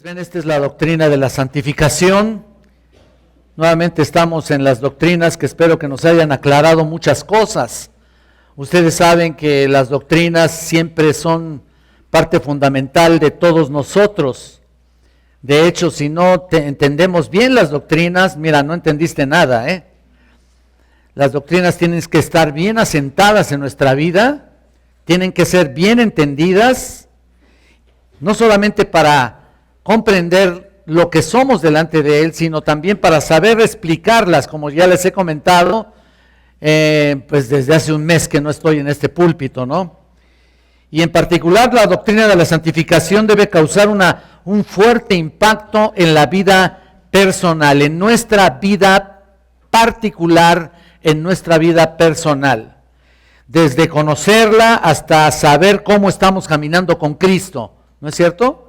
Bien, esta es la doctrina de la santificación. Nuevamente estamos en las doctrinas que espero que nos hayan aclarado muchas cosas. Ustedes saben que las doctrinas siempre son parte fundamental de todos nosotros. De hecho, si no entendemos bien las doctrinas, mira, no entendiste nada, ¿eh? Las doctrinas tienen que estar bien asentadas en nuestra vida, tienen que ser bien entendidas, no solamente para comprender lo que somos delante de Él, sino también para saber explicarlas, como ya les he comentado, pues desde hace un mes que no estoy en este púlpito, ¿no? Y en particular la doctrina de la santificación debe causar un fuerte impacto en la vida personal, en nuestra vida particular, en nuestra vida personal. Desde conocerla hasta saber cómo estamos caminando con Cristo, ¿no es cierto?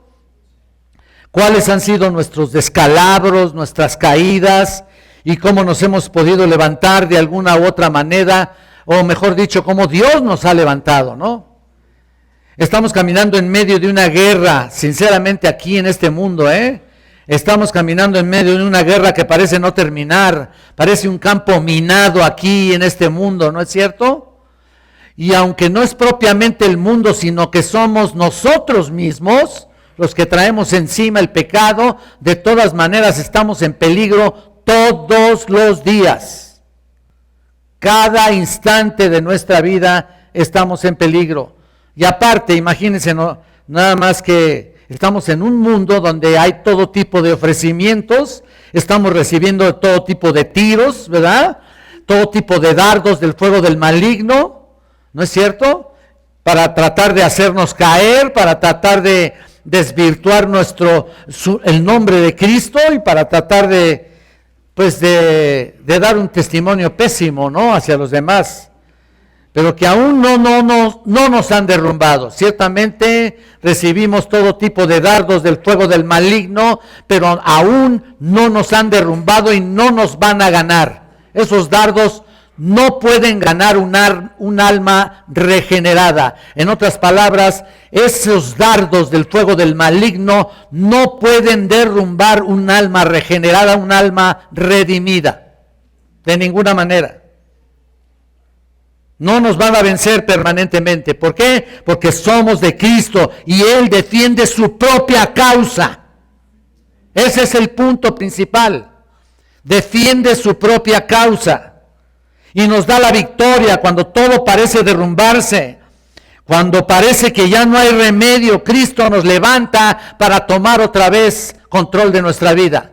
Cuáles han sido nuestros descalabros, nuestras caídas y cómo nos hemos podido levantar de alguna u otra manera, o mejor dicho, cómo Dios nos ha levantado, ¿no? Estamos caminando en medio de una guerra, sinceramente aquí en este mundo, Estamos caminando en medio de una guerra que parece no terminar, parece un campo minado aquí en este mundo, ¿no es cierto? Y aunque no es propiamente el mundo, sino que somos nosotros mismos los que traemos encima el pecado, de todas maneras estamos en peligro todos los días. Cada instante de nuestra vida estamos en peligro. Y aparte, imagínense, nada más que estamos en un mundo donde hay todo tipo de ofrecimientos, estamos recibiendo todo tipo de tiros, ¿verdad? Todo tipo de dardos del fuego del maligno, ¿no es cierto? Para tratar de hacernos caer, para tratar de desvirtuar el nombre de Cristo y para tratar de dar un testimonio pésimo, ¿no? Hacia los demás. Pero que aún no nos han derrumbado. Ciertamente recibimos todo tipo de dardos del fuego del maligno, pero aún no nos han derrumbado y no nos van a ganar. Esos dardos no pueden ganar un alma regenerada. En otras palabras, esos dardos del fuego del maligno no pueden derrumbar un alma regenerada, un alma redimida. De ninguna manera. No nos van a vencer permanentemente. ¿Por qué? Porque somos de Cristo y Él defiende su propia causa. Ese es el punto principal. Defiende su propia causa. Y nos da la victoria cuando todo parece derrumbarse. Cuando parece que ya no hay remedio, Cristo nos levanta para tomar otra vez control de nuestra vida.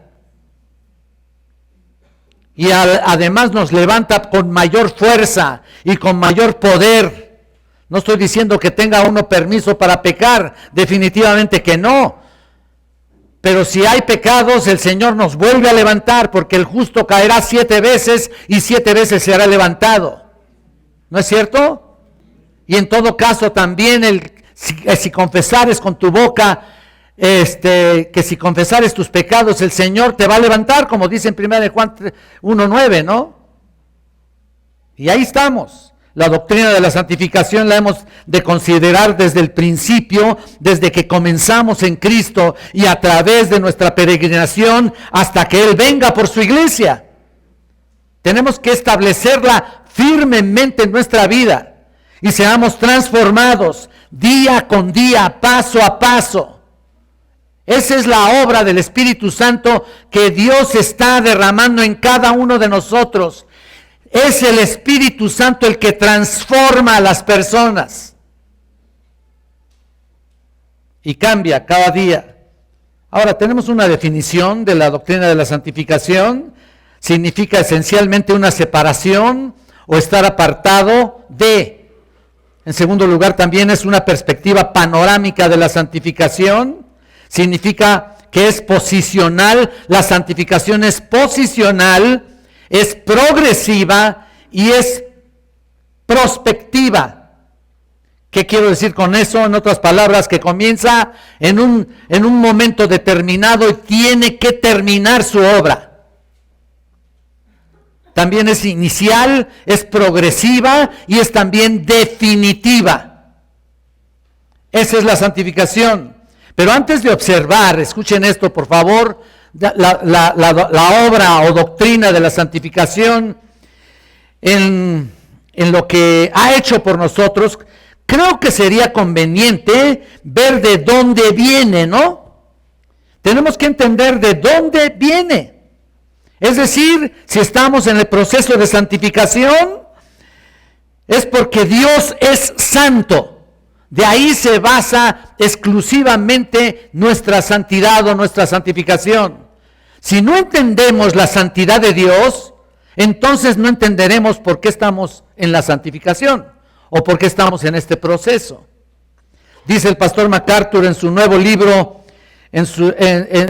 Y además nos levanta con mayor fuerza y con mayor poder. No estoy diciendo que tenga uno permiso para pecar, definitivamente que no. Pero si hay pecados, el Señor nos vuelve a levantar, porque el justo caerá 7 veces y 7 veces será levantado. ¿No es cierto? Y en todo caso también si confesares con tu boca, que si confesares tus pecados, el Señor te va a levantar, como dice en 1 Juan 1:9, ¿no? Y ahí estamos. La doctrina de la santificación la hemos de considerar desde el principio, desde que comenzamos en Cristo y a través de nuestra peregrinación hasta que Él venga por su iglesia. Tenemos que establecerla firmemente en nuestra vida y seamos transformados día con día, paso a paso. Esa es la obra del Espíritu Santo que Dios está derramando en cada uno de nosotros. Es el Espíritu Santo el que transforma a las personas y cambia cada día. Ahora, tenemos una definición de la doctrina de la santificación. Significa esencialmente una separación o estar apartado de. En segundo lugar, también es una perspectiva panorámica de la santificación. Significa que es posicional. La santificación es posicional, es progresiva y es prospectiva. ¿Qué quiero decir con eso? En otras palabras, que comienza en un momento determinado y tiene que terminar su obra. También es inicial, es progresiva y es también definitiva. Esa es la santificación. Pero antes de observar, escuchen esto por favor, la obra o doctrina de la santificación en lo que ha hecho por nosotros, creo que sería conveniente ver de dónde viene, ¿no? Tenemos que entender de dónde viene. Es decir, si estamos en el proceso de santificación, es porque Dios es santo. De ahí se basa exclusivamente nuestra santidad o nuestra santificación. Si no entendemos la santidad de Dios, entonces no entenderemos por qué estamos en la santificación o por qué estamos en este proceso. Dice el pastor MacArthur en su nuevo libro,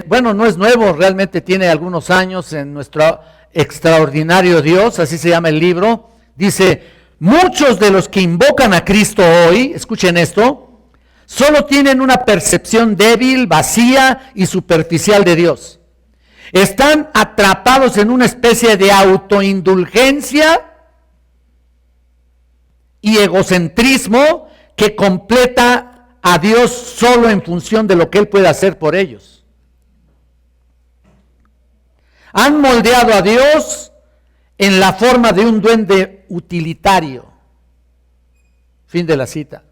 bueno, no es nuevo, realmente tiene algunos años, en Nuestro Extraordinario Dios, así se llama el libro. Dice: muchos de los que invocan a Cristo hoy, escuchen esto, solo tienen una percepción débil, vacía y superficial de Dios. Están atrapados en una especie de autoindulgencia y egocentrismo que completa a Dios solo en función de lo que Él puede hacer por ellos. Han moldeado a Dios en la forma de un duende utilitario. Fin de la cita.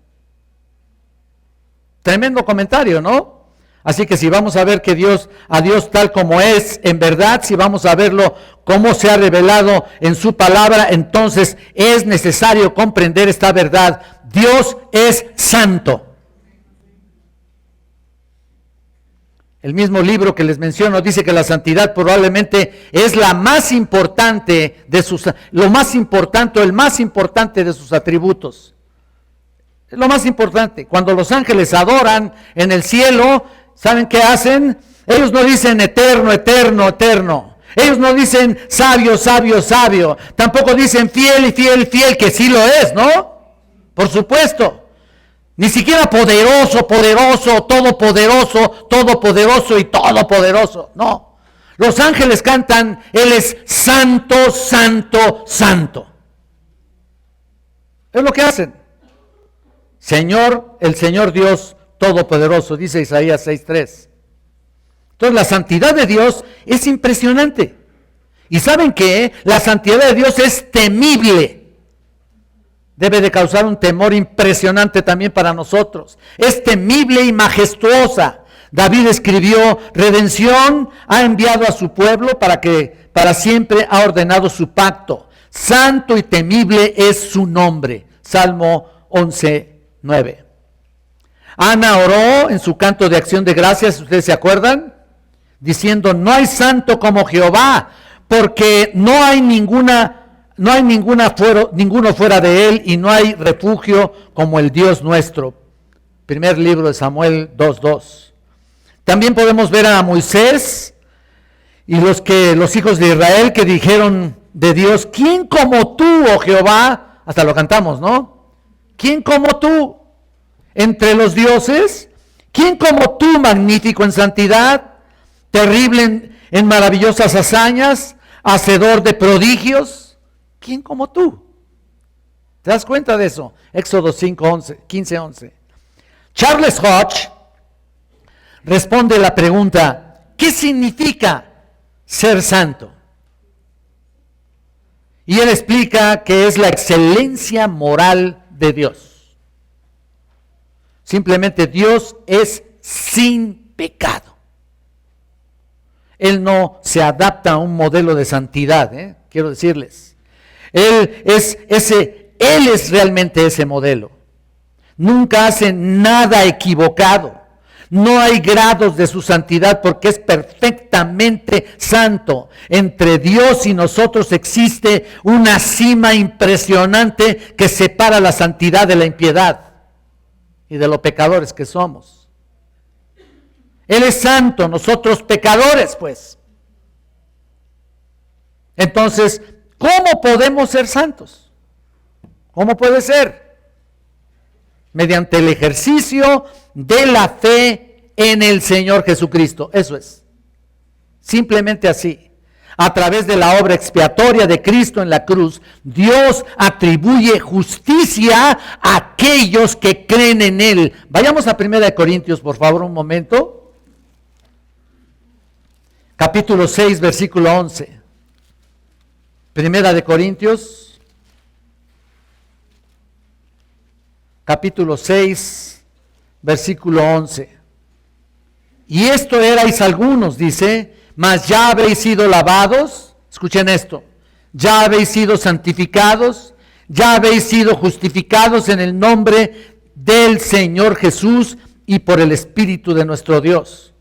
Tremendo comentario, ¿no? Así que si vamos a ver a Dios tal como es, en verdad, si vamos a verlo como se ha revelado en su palabra, entonces es necesario comprender esta verdad. Dios es santo. El mismo libro que les menciono dice que la santidad probablemente es la más importante el más importante de sus atributos. Es lo más importante. Cuando los ángeles adoran en el cielo, ¿saben qué hacen? Ellos no dicen eterno, eterno, eterno. Ellos no dicen sabio, sabio, sabio. Tampoco dicen fiel y fiel, fiel, que sí lo es, ¿no? Por supuesto. Ni siquiera poderoso, poderoso, todopoderoso, todopoderoso y todopoderoso. No. Los ángeles cantan, Él es santo, santo, santo. Es lo que hacen. Señor, el Señor Dios todopoderoso, dice Isaías 6:3. Entonces la santidad de Dios es impresionante. ¿Y saben qué? La santidad de Dios es temible. Debe de causar un temor impresionante también para nosotros. Es temible y majestuosa. David escribió: redención ha enviado a su pueblo para siempre ha ordenado su pacto. Santo y temible es su nombre. Salmo 11:9. Ana oró en su canto de acción de gracias, ¿ustedes se acuerdan? Diciendo: no hay santo como Jehová, porque no hay ninguno fuera de él, y no hay refugio como el Dios nuestro. Primer libro de Samuel 2:2. También podemos ver a Moisés y los hijos de Israel que dijeron de Dios: ¿quién como tú, oh Jehová? Hasta lo cantamos, ¿no? ¿Quién como tú entre los dioses? ¿Quién como tú, magnífico en santidad, terrible en maravillosas hazañas, hacedor de prodigios? ¿Quién como tú? ¿Te das cuenta de eso? Éxodo 15:11. Charles Hodge responde la pregunta: ¿qué significa ser santo? Y él explica que es la excelencia moral de Dios. Simplemente Dios es sin pecado. Él no se adapta a un modelo de santidad, quiero decirles. Él es realmente ese modelo. Nunca hace nada equivocado. No hay grados de su santidad porque es perfectamente santo. Entre Dios y nosotros existe una cima impresionante que separa la santidad de la impiedad y de los pecadores que somos. Él es santo, nosotros pecadores, pues. Entonces, ¿cómo podemos ser santos? ¿Cómo puede ser? Mediante el ejercicio de la fe en el Señor Jesucristo. Eso es. Simplemente así. A través de la obra expiatoria de Cristo en la cruz, Dios atribuye justicia a aquellos que creen en Él. Vayamos a 1 Corintios, por favor, un momento. Capítulo 6, versículo 11. 1 Corintios, capítulo 6, versículo 11. Y esto erais algunos, dice, mas ya habéis sido lavados, escuchen esto, ya habéis sido santificados, ya habéis sido justificados en el nombre del Señor Jesús y por el Espíritu de nuestro Dios.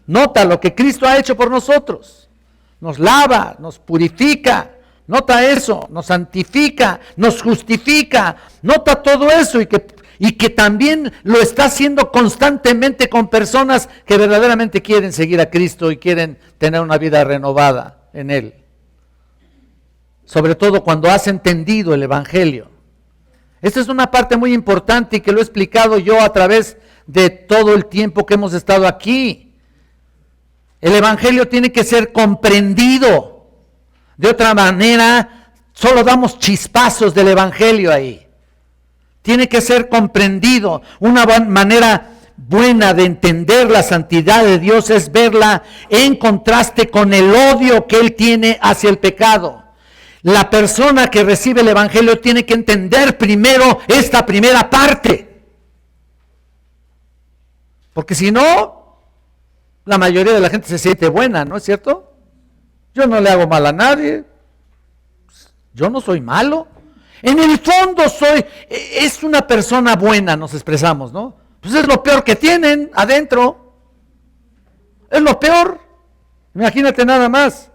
Nota lo que Cristo ha hecho por nosotros. Nos lava, nos purifica, nota eso, nos santifica, nos justifica, nota todo eso y que también lo está haciendo constantemente con personas que verdaderamente quieren seguir a Cristo y quieren tener una vida renovada en Él. Sobre todo cuando has entendido el Evangelio. Esta es una parte muy importante y que lo he explicado yo a través de todo el tiempo que hemos estado aquí. El Evangelio tiene que ser comprendido. De otra manera, solo damos chispazos del Evangelio ahí. Tiene que ser comprendido. Una manera buena de entender la santidad de Dios es verla en contraste con el odio que Él tiene hacia el pecado. La persona que recibe el Evangelio tiene que entender primero esta primera parte. Porque si no, la mayoría de la gente se siente buena, ¿no es cierto? Yo no le hago mal a nadie. Yo no soy malo. En el fondo es una persona buena, nos expresamos, ¿no? Pues es lo peor que tienen adentro. Es lo peor. Imagínate nada más.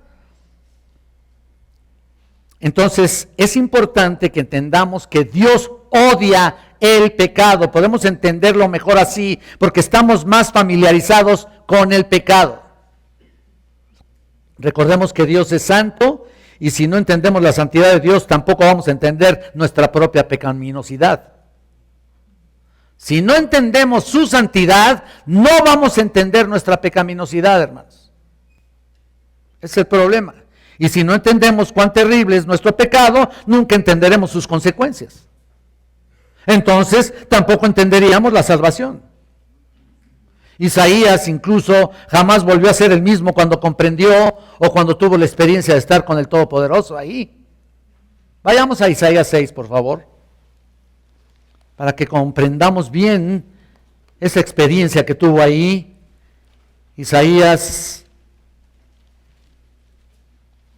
Entonces, es importante que entendamos que Dios odia el pecado. Podemos entenderlo mejor así, porque estamos más familiarizados con el pecado. Recordemos que Dios es santo, y si no entendemos la santidad de Dios, tampoco vamos a entender nuestra propia pecaminosidad. Si no entendemos su santidad, no vamos a entender nuestra pecaminosidad, hermanos. Ese es el problema. Y si no entendemos cuán terrible es nuestro pecado, nunca entenderemos sus consecuencias. Entonces, tampoco entenderíamos la salvación. Isaías incluso jamás volvió a ser el mismo cuando comprendió o cuando tuvo la experiencia de estar con el Todopoderoso ahí. Vayamos a Isaías 6, por favor, para que comprendamos bien esa experiencia que tuvo ahí. Isaías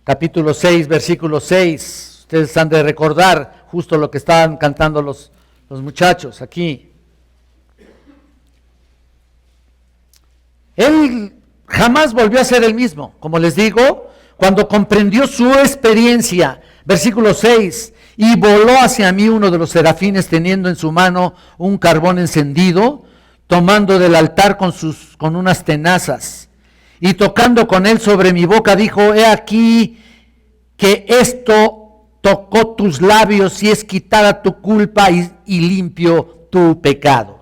capítulo 6, versículo 6. Ustedes han de recordar justo lo que estaban cantando los muchachos aquí. Él jamás volvió a ser el mismo, como les digo, cuando comprendió su experiencia. Versículo 6, y voló hacia mí uno de los serafines teniendo en su mano un carbón encendido, tomando del altar con unas tenazas, y tocando con él sobre mi boca, dijo, he aquí que esto tocó tus labios y es quitada tu culpa y limpio tu pecado.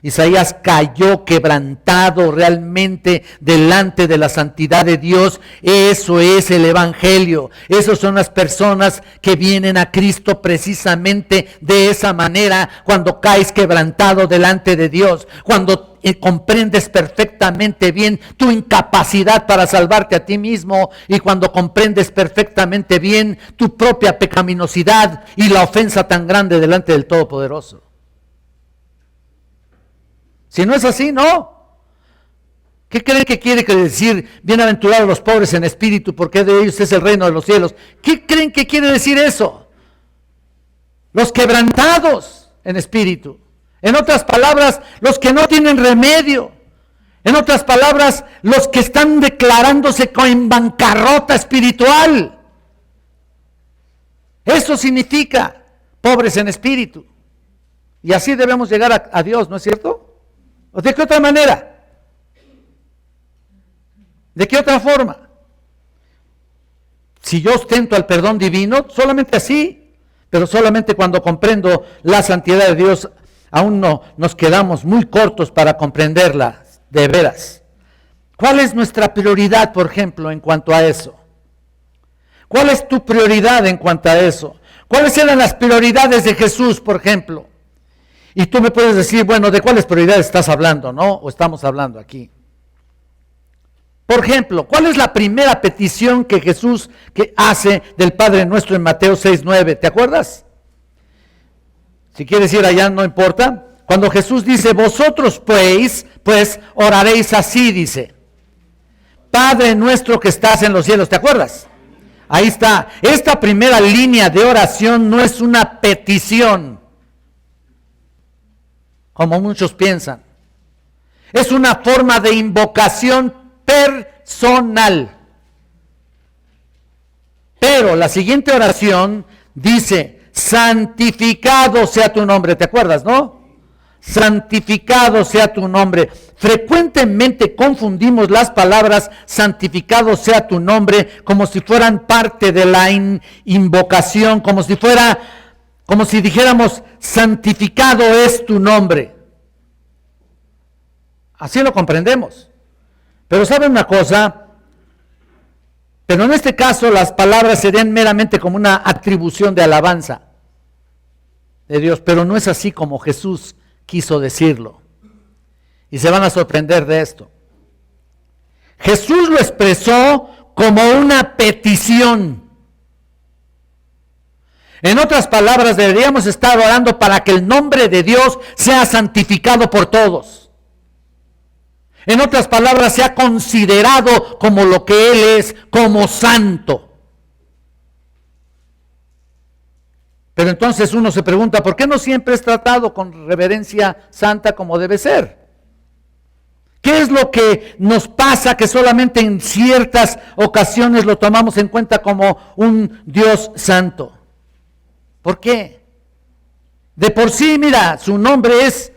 Isaías cayó quebrantado realmente delante de la santidad de Dios. Eso es el Evangelio. Esas son las personas que vienen a Cristo precisamente de esa manera, cuando caes quebrantado delante de Dios, cuando comprendes perfectamente bien tu incapacidad para salvarte a ti mismo y cuando comprendes perfectamente bien tu propia pecaminosidad y la ofensa tan grande delante del Todopoderoso. Si no es así, no. ¿Qué creen que quiere decir bienaventurados los pobres en espíritu, porque de ellos es el reino de los cielos? ¿Qué creen que quiere decir eso? Los quebrantados en espíritu. En otras palabras, los que no tienen remedio. En otras palabras, los que están declarándose en bancarrota espiritual. Eso significa pobres en espíritu. Y así debemos llegar a Dios, ¿no es cierto? ¿O de qué otra manera? ¿De qué otra forma? Si yo ostento el perdón divino, solamente así, pero solamente cuando comprendo la santidad de Dios, aún no nos quedamos muy cortos para comprenderla de veras. ¿Cuál es nuestra prioridad, por ejemplo, en cuanto a eso? ¿Cuál es tu prioridad en cuanto a eso? ¿Cuáles eran las prioridades de Jesús, por ejemplo? Y tú me puedes decir, bueno, ¿de cuáles prioridades estás hablando, no? O estamos hablando aquí. Por ejemplo, ¿cuál es la primera petición que Jesús hace del Padre Nuestro en Mateo 6:9? ¿Te acuerdas? Si quieres ir allá, no importa. Cuando Jesús dice, vosotros pues oraréis así, dice. Padre nuestro que estás en los cielos, ¿te acuerdas? Ahí está. Esta primera línea de oración no es una petición, como muchos piensan. Es una forma de invocación personal. Pero la siguiente oración dice, santificado sea tu nombre, ¿te acuerdas, no? Santificado sea tu nombre. Frecuentemente confundimos las palabras santificado sea tu nombre como si fueran parte de la invocación, como si dijéramos santificado es tu nombre. Así lo comprendemos. Pero ¿saben una cosa? Pero en este caso las palabras serían meramente como una atribución de alabanza de Dios, pero no es así como Jesús quiso decirlo. Y se van a sorprender de esto. Jesús lo expresó como una petición. En otras palabras, deberíamos estar orando para que el nombre de Dios sea santificado por todos. En otras palabras, sea considerado como lo que Él es, como santo. Pero entonces uno se pregunta, ¿por qué no siempre es tratado con reverencia santa como debe ser? ¿Qué es lo que nos pasa que solamente en ciertas ocasiones lo tomamos en cuenta como un Dios santo? ¿Por qué? De por sí, mira, su nombre es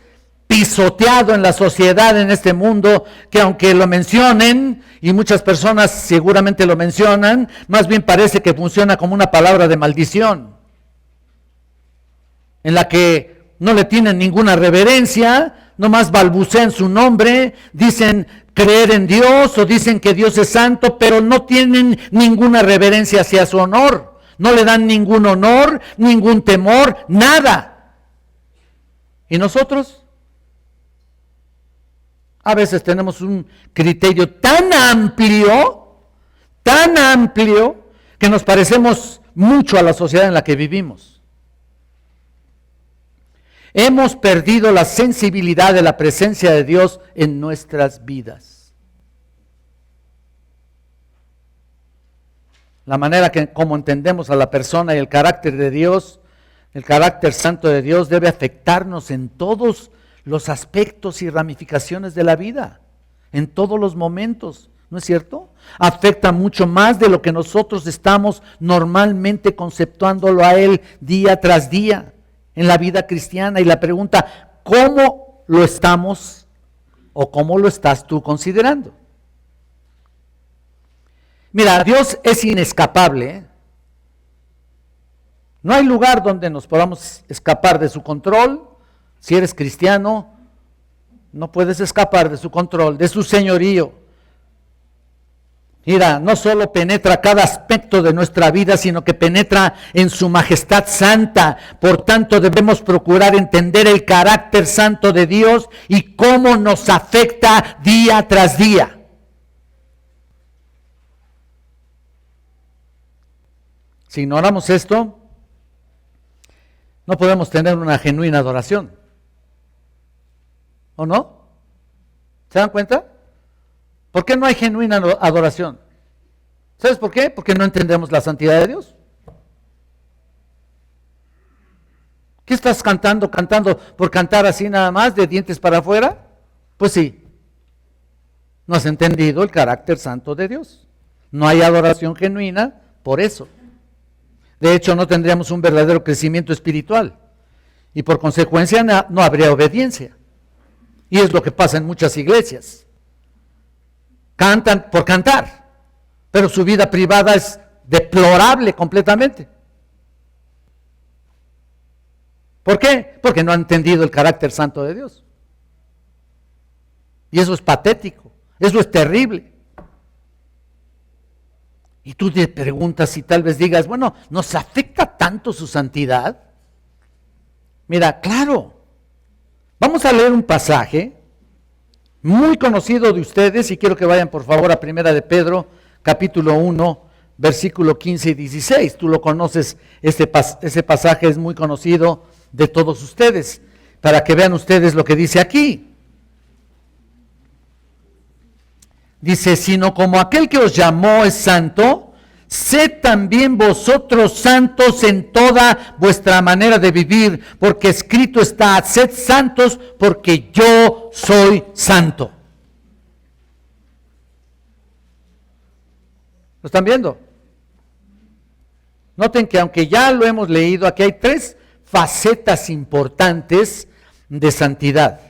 pisoteado en la sociedad, en este mundo, que aunque lo mencionen, y muchas personas seguramente lo mencionan, más bien parece que funciona como una palabra de maldición, en la que no le tienen ninguna reverencia, nomás balbucean su nombre, dicen creer en Dios o dicen que Dios es santo, pero no tienen ninguna reverencia hacia su honor, no le dan ningún honor, ningún temor, nada. ¿Y nosotros? A veces tenemos un criterio tan amplio, que nos parecemos mucho a la sociedad en la que vivimos. Hemos perdido la sensibilidad de la presencia de Dios en nuestras vidas. La manera como entendemos a la persona y el carácter de Dios, el carácter santo de Dios, debe afectarnos en todos los aspectos y ramificaciones de la vida, en todos los momentos, ¿no es cierto? Afecta mucho más de lo que nosotros estamos normalmente conceptuándolo a Él día tras día en la vida cristiana. Y la pregunta, ¿cómo lo estamos o cómo lo estás tú considerando? Mira, Dios es inescapable, ¿eh? No hay lugar donde nos podamos escapar de su control. Si eres cristiano, no puedes escapar de su control, de su señorío. Mira, no solo penetra cada aspecto de nuestra vida, sino que penetra en su majestad santa. Por tanto, debemos procurar entender el carácter santo de Dios y cómo nos afecta día tras día. Si ignoramos esto, no podemos tener una genuina adoración. ¿O no? ¿Se dan cuenta? ¿Por qué no hay genuina adoración? ¿Sabes por qué? Porque no entendemos la santidad de Dios. ¿Qué estás cantando por cantar así nada más, de dientes para afuera? Pues sí, no has entendido el carácter santo de Dios. No hay adoración genuina por eso. De hecho, no tendríamos un verdadero crecimiento espiritual y por consecuencia no habría obediencia. Y es lo que pasa en muchas iglesias. Cantan por cantar, pero su vida privada es deplorable completamente. ¿Por qué? Porque no han entendido el carácter santo de Dios. Y eso es patético, eso es terrible. Y tú te preguntas y tal vez digas, bueno, ¿nos afecta tanto su santidad? Mira, claro. Vamos a leer un pasaje muy conocido de ustedes y quiero que vayan por favor a Primera de Pedro, capítulo 1, versículo 15 y 16. Tú lo conoces, ese pasaje es muy conocido de todos ustedes, para que vean ustedes lo que dice aquí. Dice, sino como aquel que os llamó es santo, sed también vosotros santos en toda vuestra manera de vivir, porque escrito está, sed santos porque yo soy santo. ¿Lo están viendo? Noten que aunque ya lo hemos leído, aquí hay 3 facetas importantes de santidad.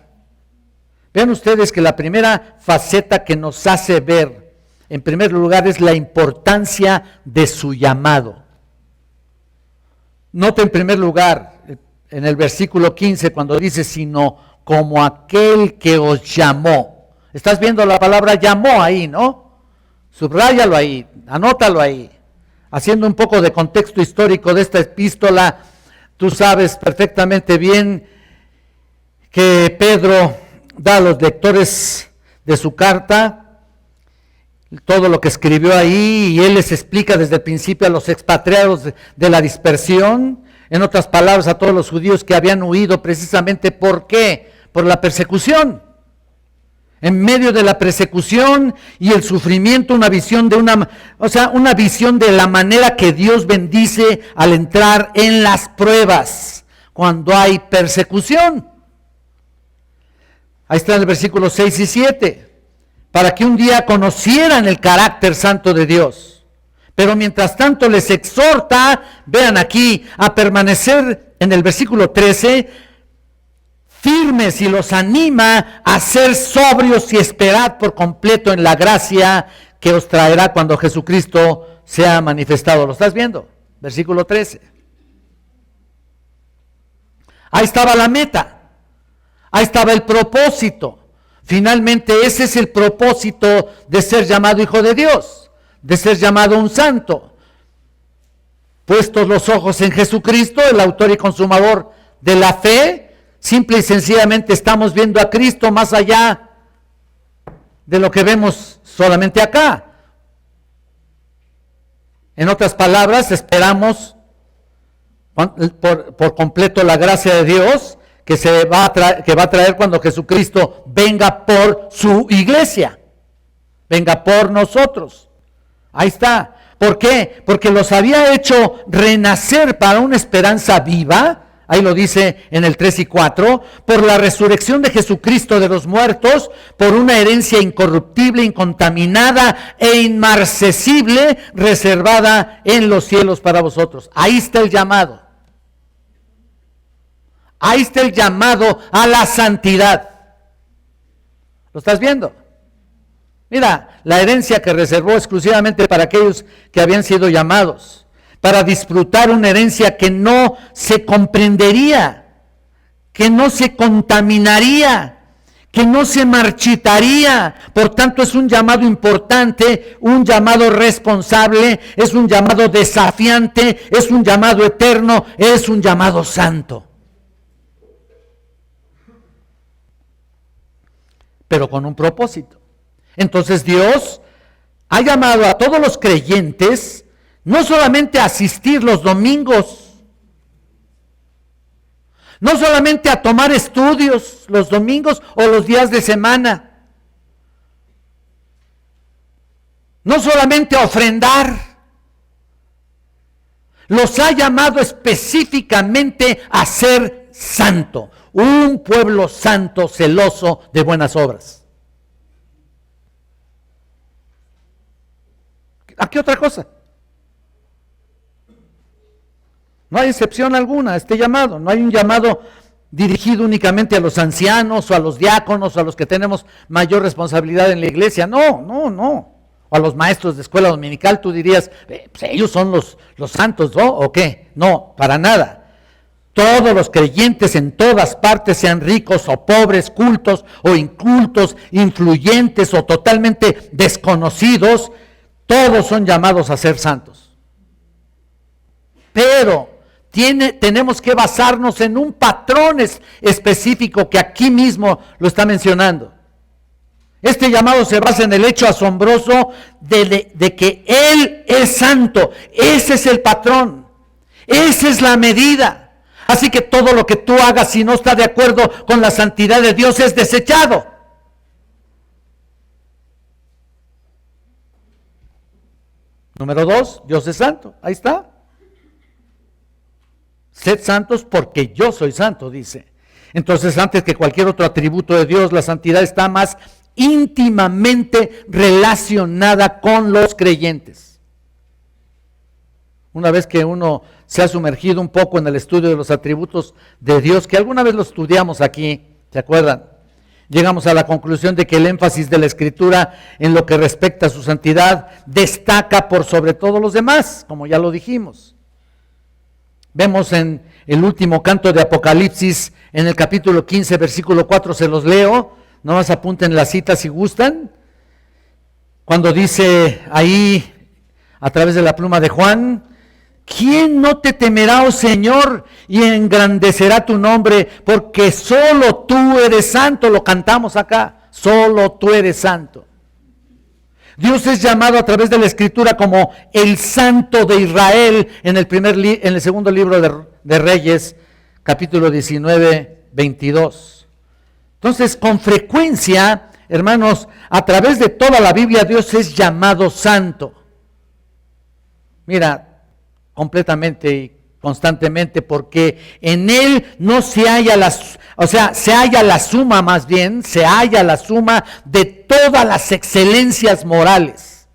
Vean ustedes que la primera faceta que nos hace ver, en primer lugar, es la importancia de su llamado. Note en primer lugar, en el versículo 15, cuando dice, sino como aquel que os llamó. Estás viendo la palabra llamó ahí, ¿no? Subráyalo ahí, anótalo ahí. Haciendo un poco de contexto histórico de esta epístola, tú sabes perfectamente bien que Pedro da a los lectores de su carta todo lo que escribió ahí, y él les explica desde el principio a los expatriados de la dispersión, en otras palabras a todos los judíos que habían huido precisamente, ¿por qué? Por la persecución. En medio de la persecución y el sufrimiento, una visión de una visión de la manera que Dios bendice al entrar en las pruebas cuando hay persecución. Ahí está en el versículo 6 y 7, para que un día conocieran el carácter santo de Dios. Pero mientras tanto les exhorta, vean aquí, a permanecer en el versículo 13, firmes, y los anima a ser sobrios y esperad por completo en la gracia que os traerá cuando Jesucristo sea manifestado. ¿Lo estás viendo? Versículo 13. Ahí estaba la meta. Ahí estaba el propósito. Finalmente ese es el propósito de ser llamado hijo de Dios, de ser llamado un santo. Puestos los ojos en Jesucristo, el autor y consumador de la fe, simple y sencillamente estamos viendo a Cristo más allá de lo que vemos solamente acá. En otras palabras, esperamos por completo la gracia de Dios que va a traer cuando Jesucristo venga por su iglesia, venga por nosotros. Ahí está. ¿Por qué? Porque los había hecho renacer para una esperanza viva. Ahí lo dice en el 3 y 4, por la resurrección de Jesucristo de los muertos, por una herencia incorruptible, incontaminada e inmarcesible, reservada en los cielos para vosotros. Ahí está el llamado. Ahí está el llamado a la santidad. ¿Lo estás viendo? Mira, la herencia que reservó exclusivamente para aquellos que habían sido llamados, para disfrutar una herencia que no se comprendería, que no se contaminaría, que no se marchitaría. Por tanto, es un llamado importante, un llamado responsable, es un llamado desafiante, es un llamado eterno, es un llamado santo. Pero con un propósito. Entonces Dios ha llamado a todos los creyentes no solamente a asistir los domingos, no solamente a tomar estudios los domingos o los días de semana, no solamente a ofrendar, los ha llamado específicamente a ser santo, un pueblo santo, celoso de buenas obras. ¿A qué otra cosa? No hay excepción alguna a este llamado. No hay un llamado dirigido únicamente a los ancianos o a los diáconos o a los que tenemos mayor responsabilidad en la iglesia. No. O a los maestros de escuela dominical, tú dirías, pues ellos son los santos, ¿no? ¿O qué? No, para nada. Todos los creyentes en todas partes, sean ricos o pobres, cultos o incultos, influyentes o totalmente desconocidos, Todos son llamados a ser santos. Pero tenemos que basarnos en un patrón específico que aquí mismo lo está mencionando. Este llamado se basa en el hecho asombroso de que Él es santo. Ese es el patrón. Esa es la medida. Así que todo lo que tú hagas, si no está de acuerdo con la santidad de Dios, es desechado. Número 2, Dios es santo. Ahí está. Sed santos porque yo soy santo, dice. Entonces, antes que cualquier otro atributo de Dios, la santidad está más íntimamente relacionada con los creyentes. Una vez que uno se ha sumergido un poco en el estudio de los atributos de Dios, que alguna vez lo estudiamos aquí, ¿se acuerdan? Llegamos a la conclusión de que el énfasis de la Escritura en lo que respecta a su santidad destaca por sobre todos los demás, como ya lo dijimos. Vemos en el último canto de Apocalipsis, en el capítulo 15, versículo 4, se los leo, nomás apunten la cita si gustan, cuando dice ahí, a través de la pluma de Juan: ¿quién no te temerá, oh Señor, y engrandecerá tu nombre? Porque solo tú eres santo. Lo cantamos acá, solo tú eres santo. Dios es llamado a través de la Escritura como el Santo de Israel en el segundo libro de Reyes, capítulo 19, 22. Entonces, con frecuencia, hermanos, a través de toda la Biblia, Dios es llamado santo. Mira, completamente y constantemente, porque en Él no se halla se halla la suma, más bien, se halla la suma de todas las excelencias morales.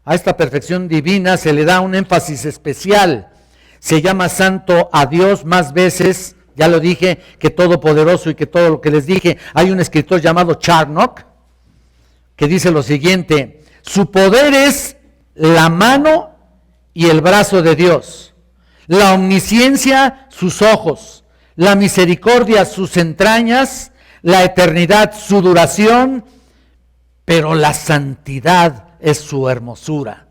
A esta perfección divina se le da un énfasis especial. Se llama santo a Dios más veces, ya lo dije, que todopoderoso y que todo lo que les dije. Hay un escritor llamado Charnock que dice lo siguiente: su poder es la mano y el brazo de Dios, la omnisciencia sus ojos, la misericordia sus entrañas, la eternidad su duración, pero la santidad es su hermosura.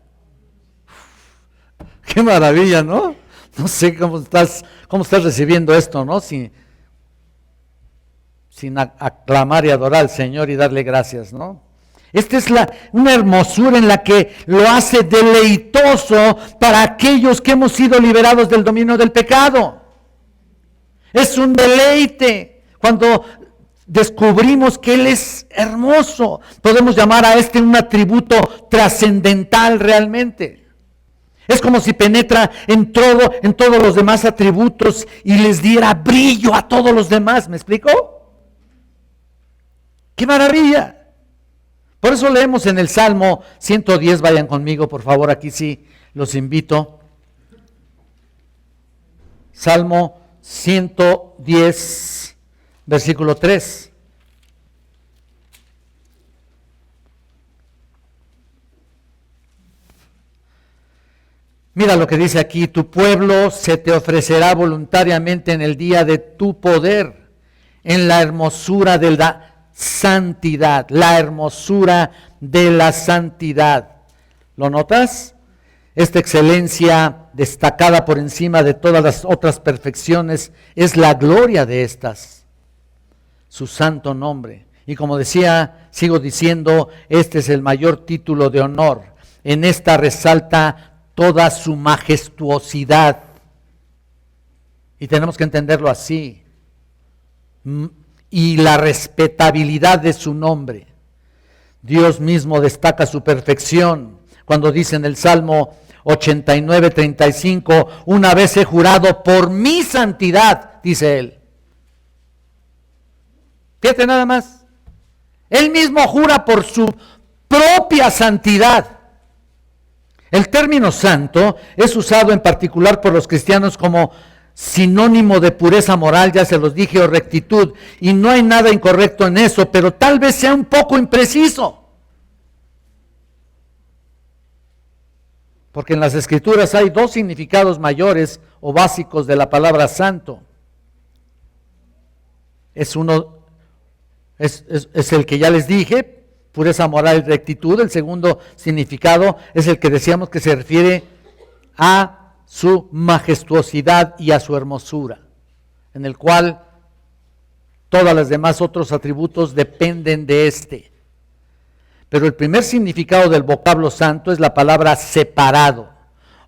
Qué maravilla, ¿no? No sé cómo estás recibiendo esto, ¿no? Sin aclamar y adorar al Señor y darle gracias, ¿no? Esta es una hermosura en la que lo hace deleitoso para aquellos que hemos sido liberados del dominio del pecado. Es un deleite cuando descubrimos que Él es hermoso. Podemos llamar a un atributo trascendental realmente. Es como si penetra en todos los demás atributos y les diera brillo a todos los demás. ¿Me explico? ¡Qué maravilla! Por eso leemos en el Salmo 110, vayan conmigo por favor, aquí sí los invito. Salmo 110, versículo 3. Mira lo que dice aquí: tu pueblo se te ofrecerá voluntariamente en el día de tu poder, en la hermosura de la santidad, la hermosura de la santidad. ¿Lo notas? Esta excelencia destacada por encima de todas las otras perfecciones es la gloria de estas, su santo nombre. Y como decía, sigo diciendo, este es el mayor título de honor. En esta resalta toda su majestuosidad. Y tenemos que entenderlo así. Y la respetabilidad de su nombre. Dios mismo destaca su perfección cuando dice en el Salmo 89, 35, una vez he jurado por mi santidad, dice Él. Fíjate nada más. Él mismo jura por su propia santidad. El término santo es usado en particular por los cristianos como sinónimo de pureza moral, ya se los dije, o rectitud, y no hay nada incorrecto en eso, pero tal vez sea un poco impreciso. Porque en las Escrituras hay dos significados mayores o básicos de la palabra santo. Es el que ya les dije, pureza moral y rectitud. El segundo significado es el que decíamos que se refiere a su majestuosidad y a su hermosura, en el cual todas las demás otros atributos dependen de este. Pero el primer significado del vocablo santo es la palabra separado.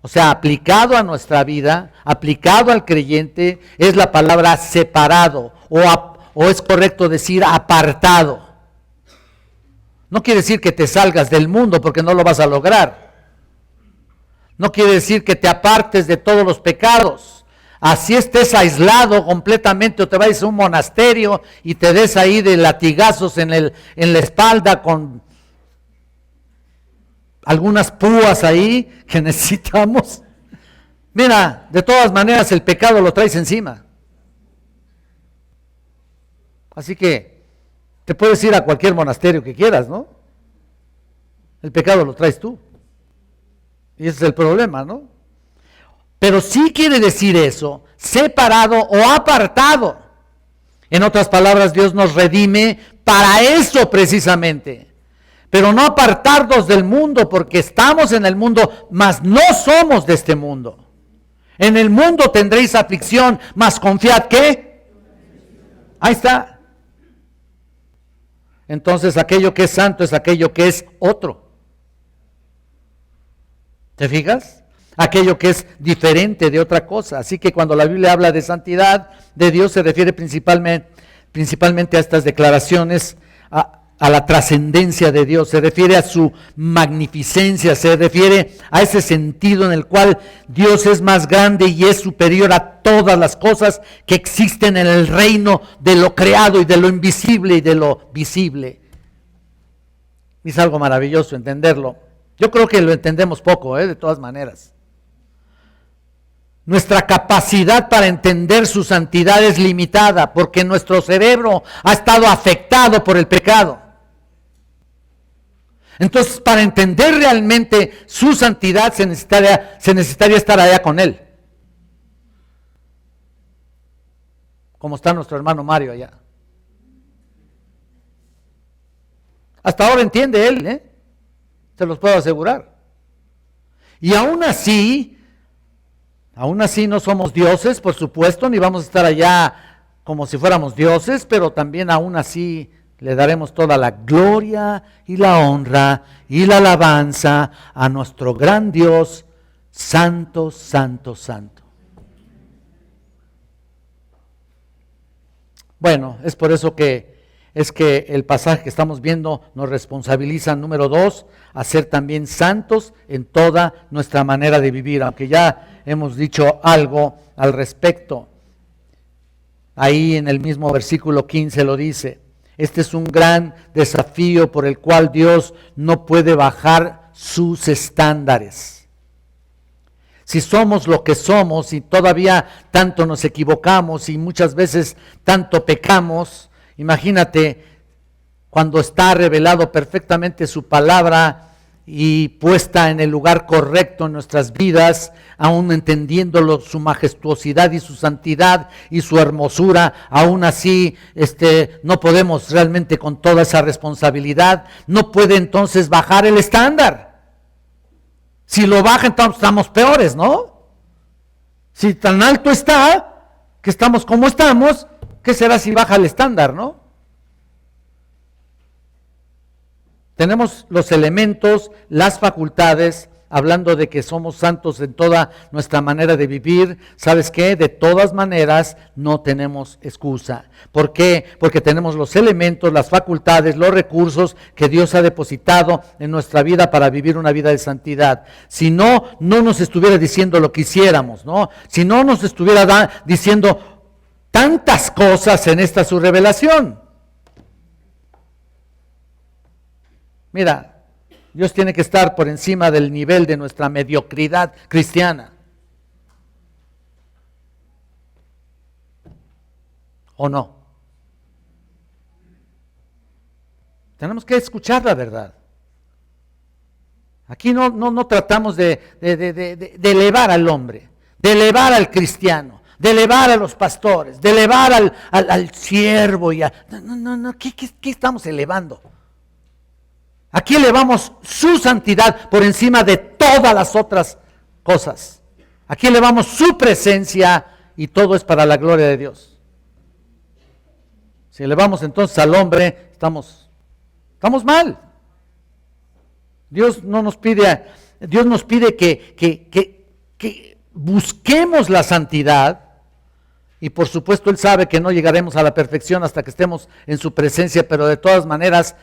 O sea, aplicado a nuestra vida, aplicado al creyente, es la palabra separado, o es correcto decir apartado. No quiere decir que te salgas del mundo, porque no lo vas a lograr. No quiere decir que te apartes de todos los pecados. Así estés aislado completamente, o te vayas a un monasterio y te des ahí de latigazos en la espalda con algunas púas ahí que necesitamos. Mira, de todas maneras el pecado lo traes encima. Así que te puedes ir a cualquier monasterio que quieras, ¿no? El pecado lo traes tú. Y ese es el problema, ¿no? Pero sí quiere decir eso, separado o apartado. En otras palabras, Dios nos redime para eso precisamente. Pero no apartarnos del mundo, porque estamos en el mundo, mas no somos de este mundo. En el mundo tendréis aflicción, mas confiad que ahí está. Entonces aquello que es santo es aquello que es otro. ¿Te fijas? Aquello que es diferente de otra cosa. Así que cuando la Biblia habla de santidad de Dios, se refiere principalmente a estas declaraciones, a la trascendencia de Dios, se refiere a su magnificencia, se refiere a ese sentido en el cual Dios es más grande y es superior a todas las cosas que existen en el reino de lo creado y de lo invisible y de lo visible. Es algo maravilloso entenderlo. Yo creo que lo entendemos poco, de todas maneras. Nuestra capacidad para entender su santidad es limitada porque nuestro cerebro ha estado afectado por el pecado. Entonces, para entender realmente su santidad se necesitaría estar allá con Él. Como está nuestro hermano Mario allá. Hasta ahora entiende él, se los puedo asegurar. Y aún así no somos dioses, por supuesto, ni vamos a estar allá como si fuéramos dioses, pero también aún así le daremos toda la gloria y la honra y la alabanza a nuestro gran Dios, santo, santo, santo. Bueno, es por eso que el pasaje que estamos viendo nos responsabiliza, número 2, a ser también santos en toda nuestra manera de vivir, aunque ya hemos dicho algo al respecto. Ahí en el mismo versículo 15 lo dice. Este es un gran desafío por el cual Dios no puede bajar sus estándares. Si somos lo que somos y todavía tanto nos equivocamos y muchas veces tanto pecamos, imagínate cuando está revelado perfectamente su palabra y puesta en el lugar correcto en nuestras vidas, aún entendiéndolo, su majestuosidad y su santidad y su hermosura, aún así no podemos realmente con toda esa responsabilidad, no puede entonces bajar el estándar. Si lo baja, entonces estamos peores, ¿no? Si tan alto está, que estamos como estamos, ¿qué será si baja el estándar, no? Tenemos los elementos, las facultades, hablando de que somos santos en toda nuestra manera de vivir. ¿Sabes qué? De todas maneras no tenemos excusa. ¿Por qué? Porque tenemos los elementos, las facultades, los recursos que Dios ha depositado en nuestra vida para vivir una vida de santidad. Si no, no nos estuviera diciendo lo que hiciéramos, ¿no? Si no nos estuviera diciendo tantas cosas en esta su revelación. Mira, Dios tiene que estar por encima del nivel de nuestra mediocridad cristiana. ¿O no? Tenemos que escuchar la verdad. Aquí no tratamos de elevar al hombre, de elevar al cristiano, de elevar a los pastores, de elevar al siervo. No, ¿qué estamos elevando? Aquí elevamos su santidad por encima de todas las otras cosas. Aquí elevamos su presencia y todo es para la gloria de Dios. Si elevamos entonces al hombre, estamos mal. Dios nos pide que busquemos la santidad. Y por supuesto Él sabe que no llegaremos a la perfección hasta que estemos en su presencia, pero de todas maneras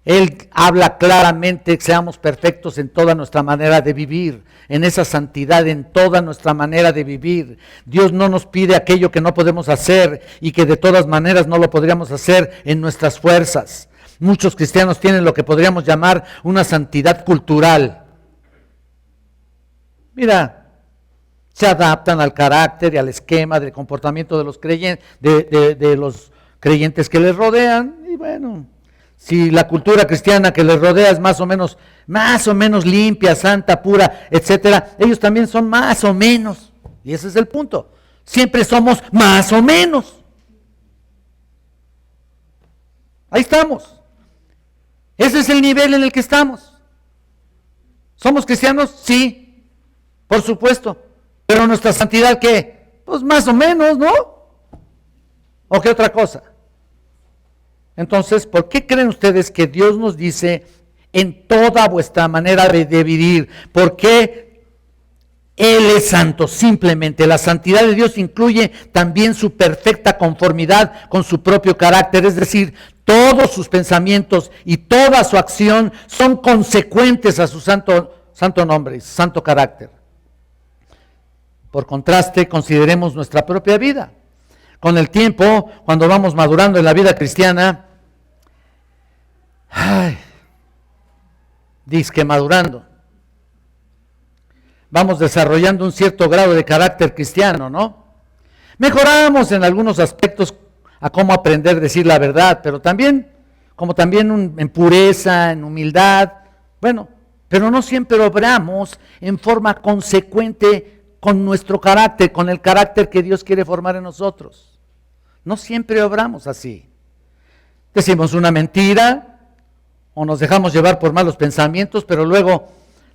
Él habla claramente que seamos perfectos en toda nuestra manera de vivir, en esa santidad, en toda nuestra manera de vivir. Dios no nos pide aquello que no podemos hacer y que de todas maneras no lo podríamos hacer en nuestras fuerzas. Muchos cristianos tienen lo que podríamos llamar una santidad cultural. Mira, se adaptan al carácter y al esquema de comportamiento de los creyentes, de los creyentes que les rodean. Y bueno, si la cultura cristiana que les rodea es más o menos limpia, santa, pura, etcétera, ellos también son más o menos. Y ese es el punto. Siempre somos más o menos. Ahí estamos. Ese es el nivel en el que estamos. ¿Somos cristianos? Sí, por supuesto. Pero nuestra santidad, ¿qué? Pues más o menos, ¿no? ¿O qué otra cosa? Entonces, ¿por qué creen ustedes que Dios nos dice en toda vuestra manera de vivir? ¿Por qué Él es santo? Simplemente la santidad de Dios incluye también su perfecta conformidad con su propio carácter, es decir, todos sus pensamientos y toda su acción son consecuentes a su santo nombre y santo carácter. Por contraste, consideremos nuestra propia vida. Con el tiempo, cuando vamos madurando en la vida cristiana, dizque madurando, vamos desarrollando un cierto grado de carácter cristiano, ¿no? Mejoramos en algunos aspectos a cómo aprender a decir la verdad, pero también, en pureza, en humildad, bueno, pero no siempre obramos en forma consecuente con nuestro carácter, con el carácter que Dios quiere formar en nosotros. No siempre obramos así. Decimos una mentira o nos dejamos llevar por malos pensamientos, pero luego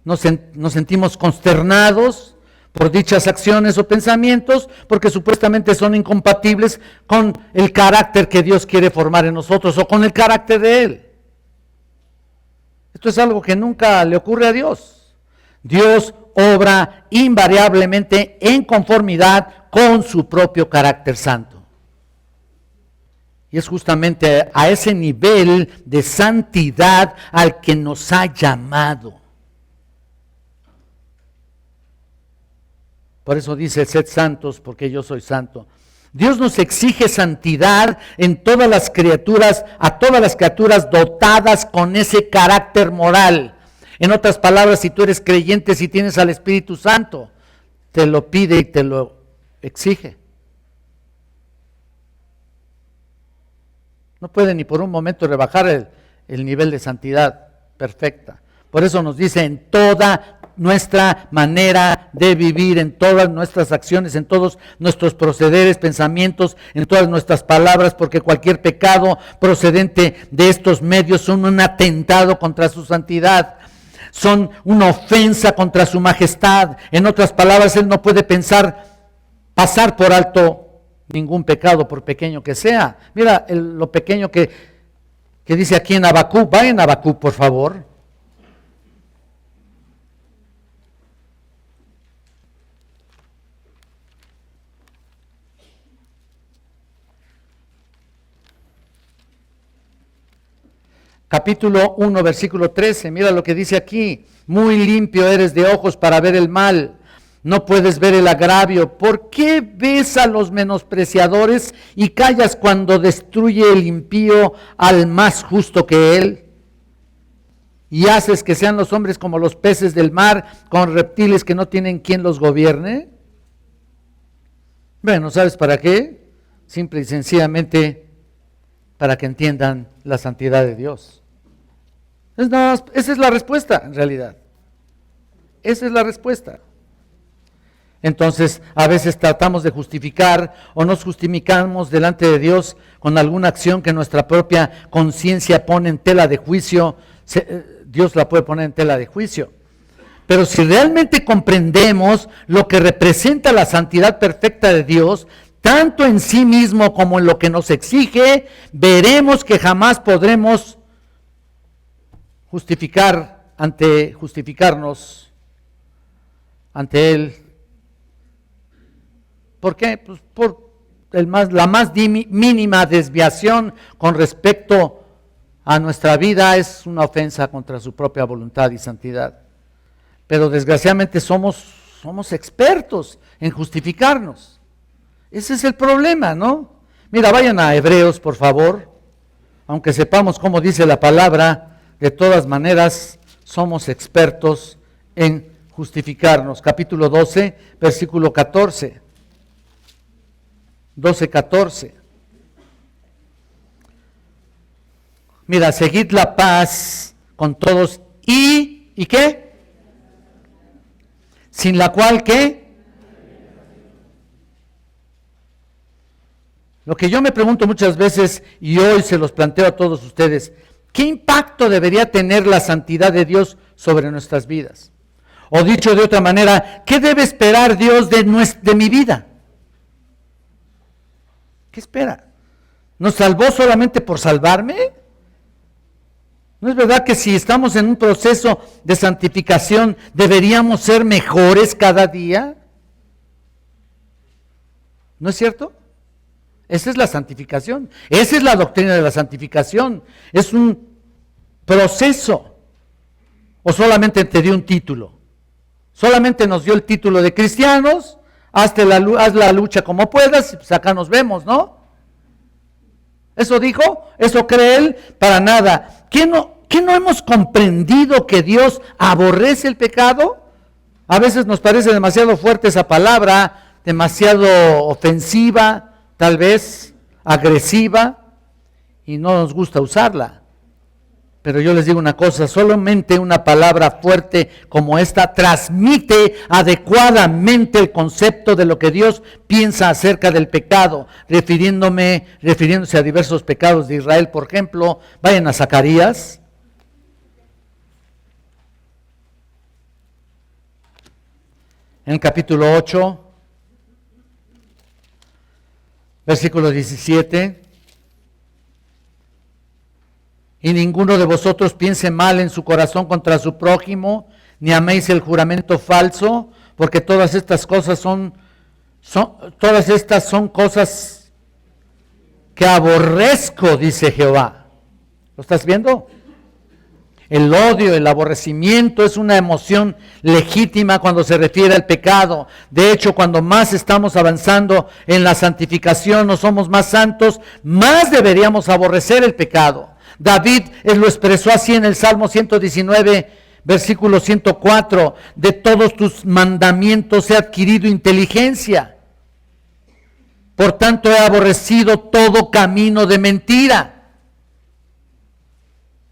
nos sentimos consternados por dichas acciones o pensamientos porque supuestamente son incompatibles con el carácter que Dios quiere formar en nosotros o con el carácter de Él. Esto es algo que nunca le ocurre a Dios. Dios obra invariablemente en conformidad con su propio carácter santo. Y es justamente a ese nivel de santidad al que nos ha llamado. Por eso dice, sed santos porque yo soy santo. Dios nos exige santidad en todas las criaturas, a todas las criaturas dotadas con ese carácter moral. En otras palabras, si tú eres creyente, si tienes al Espíritu Santo, te lo pide y te lo exige. No puede ni por un momento rebajar el nivel de santidad perfecta. Por eso nos dice en toda nuestra manera de vivir, en todas nuestras acciones, en todos nuestros procederes, pensamientos, en todas nuestras palabras, porque cualquier pecado procedente de estos medios son un atentado contra su santidad. Son una ofensa contra su majestad. En otras palabras, Él no puede pasar por alto ningún pecado, por pequeño que sea. Mira lo pequeño que dice aquí en Habacuc. Vaya en Habacuc, por favor. Capítulo 1, versículo 13, mira lo que dice aquí. Muy limpio eres de ojos para ver el mal, no puedes ver el agravio. ¿Por qué ves a los menospreciadores y callas cuando destruye el impío al más justo que él? Y haces que sean los hombres como los peces del mar, con reptiles que no tienen quien los gobierne. Bueno, ¿sabes para qué? Simple y sencillamente para que entiendan la santidad de Dios. Esa es la respuesta, en realidad. Esa es la respuesta. Entonces, a veces tratamos de justificar o nos justificamos delante de Dios con alguna acción que nuestra propia conciencia pone en tela de juicio. Dios la puede poner en tela de juicio. Pero si realmente comprendemos lo que representa la santidad perfecta de Dios, tanto en sí mismo como en lo que nos exige, veremos que jamás podremos justificarnos ante Él. ¿Por qué? Pues por la más mínima desviación con respecto a nuestra vida es una ofensa contra su propia voluntad y santidad. Pero desgraciadamente somos expertos en justificarnos. Ese es el problema, ¿no? Mira, vayan a Hebreos, por favor. Aunque sepamos cómo dice la palabra, de todas maneras somos expertos en justificarnos. Capítulo 12, versículo 14. 12:14. Mira, seguid la paz con todos ¿y qué? Sin la cual, ¿qué? Lo que yo me pregunto muchas veces, y hoy se los planteo a todos ustedes, ¿qué impacto debería tener la santidad de Dios sobre nuestras vidas? O dicho de otra manera, ¿qué debe esperar Dios de mi vida? ¿Qué espera? ¿Nos salvó solamente por salvarme? ¿No es verdad que si estamos en un proceso de santificación deberíamos ser mejores cada día? ¿No es cierto? Esa es la santificación. Esa es la doctrina de la santificación. Es un proceso. ¿O solamente te dio un título? Solamente nos dio el título de cristianos. Haz la lucha como puedas, y pues acá nos vemos, ¿no? ¿Eso dijo? ¿Eso cree él? Para nada. ¿Qué no hemos comprendido que Dios aborrece el pecado? A veces nos parece demasiado fuerte esa palabra, demasiado ofensiva, tal vez agresiva, y no nos gusta usarla. Pero yo les digo una cosa, solamente una palabra fuerte como esta transmite adecuadamente el concepto de lo que Dios piensa acerca del pecado, refiriéndose a diversos pecados de Israel. Por ejemplo, vayan a Zacarías. En el capítulo 8, versículo 17. Y ninguno de vosotros piense mal en su corazón contra su prójimo, ni améis el juramento falso, porque todas estas cosas son cosas que aborrezco, dice Jehová. ¿Lo estás viendo? El odio, el aborrecimiento es una emoción legítima cuando se refiere al pecado. De hecho, cuando más estamos avanzando en la santificación, o somos más santos, más deberíamos aborrecer el pecado. David lo expresó así en el Salmo 119, versículo 104, de todos tus mandamientos he adquirido inteligencia. Por tanto he aborrecido todo camino de mentira.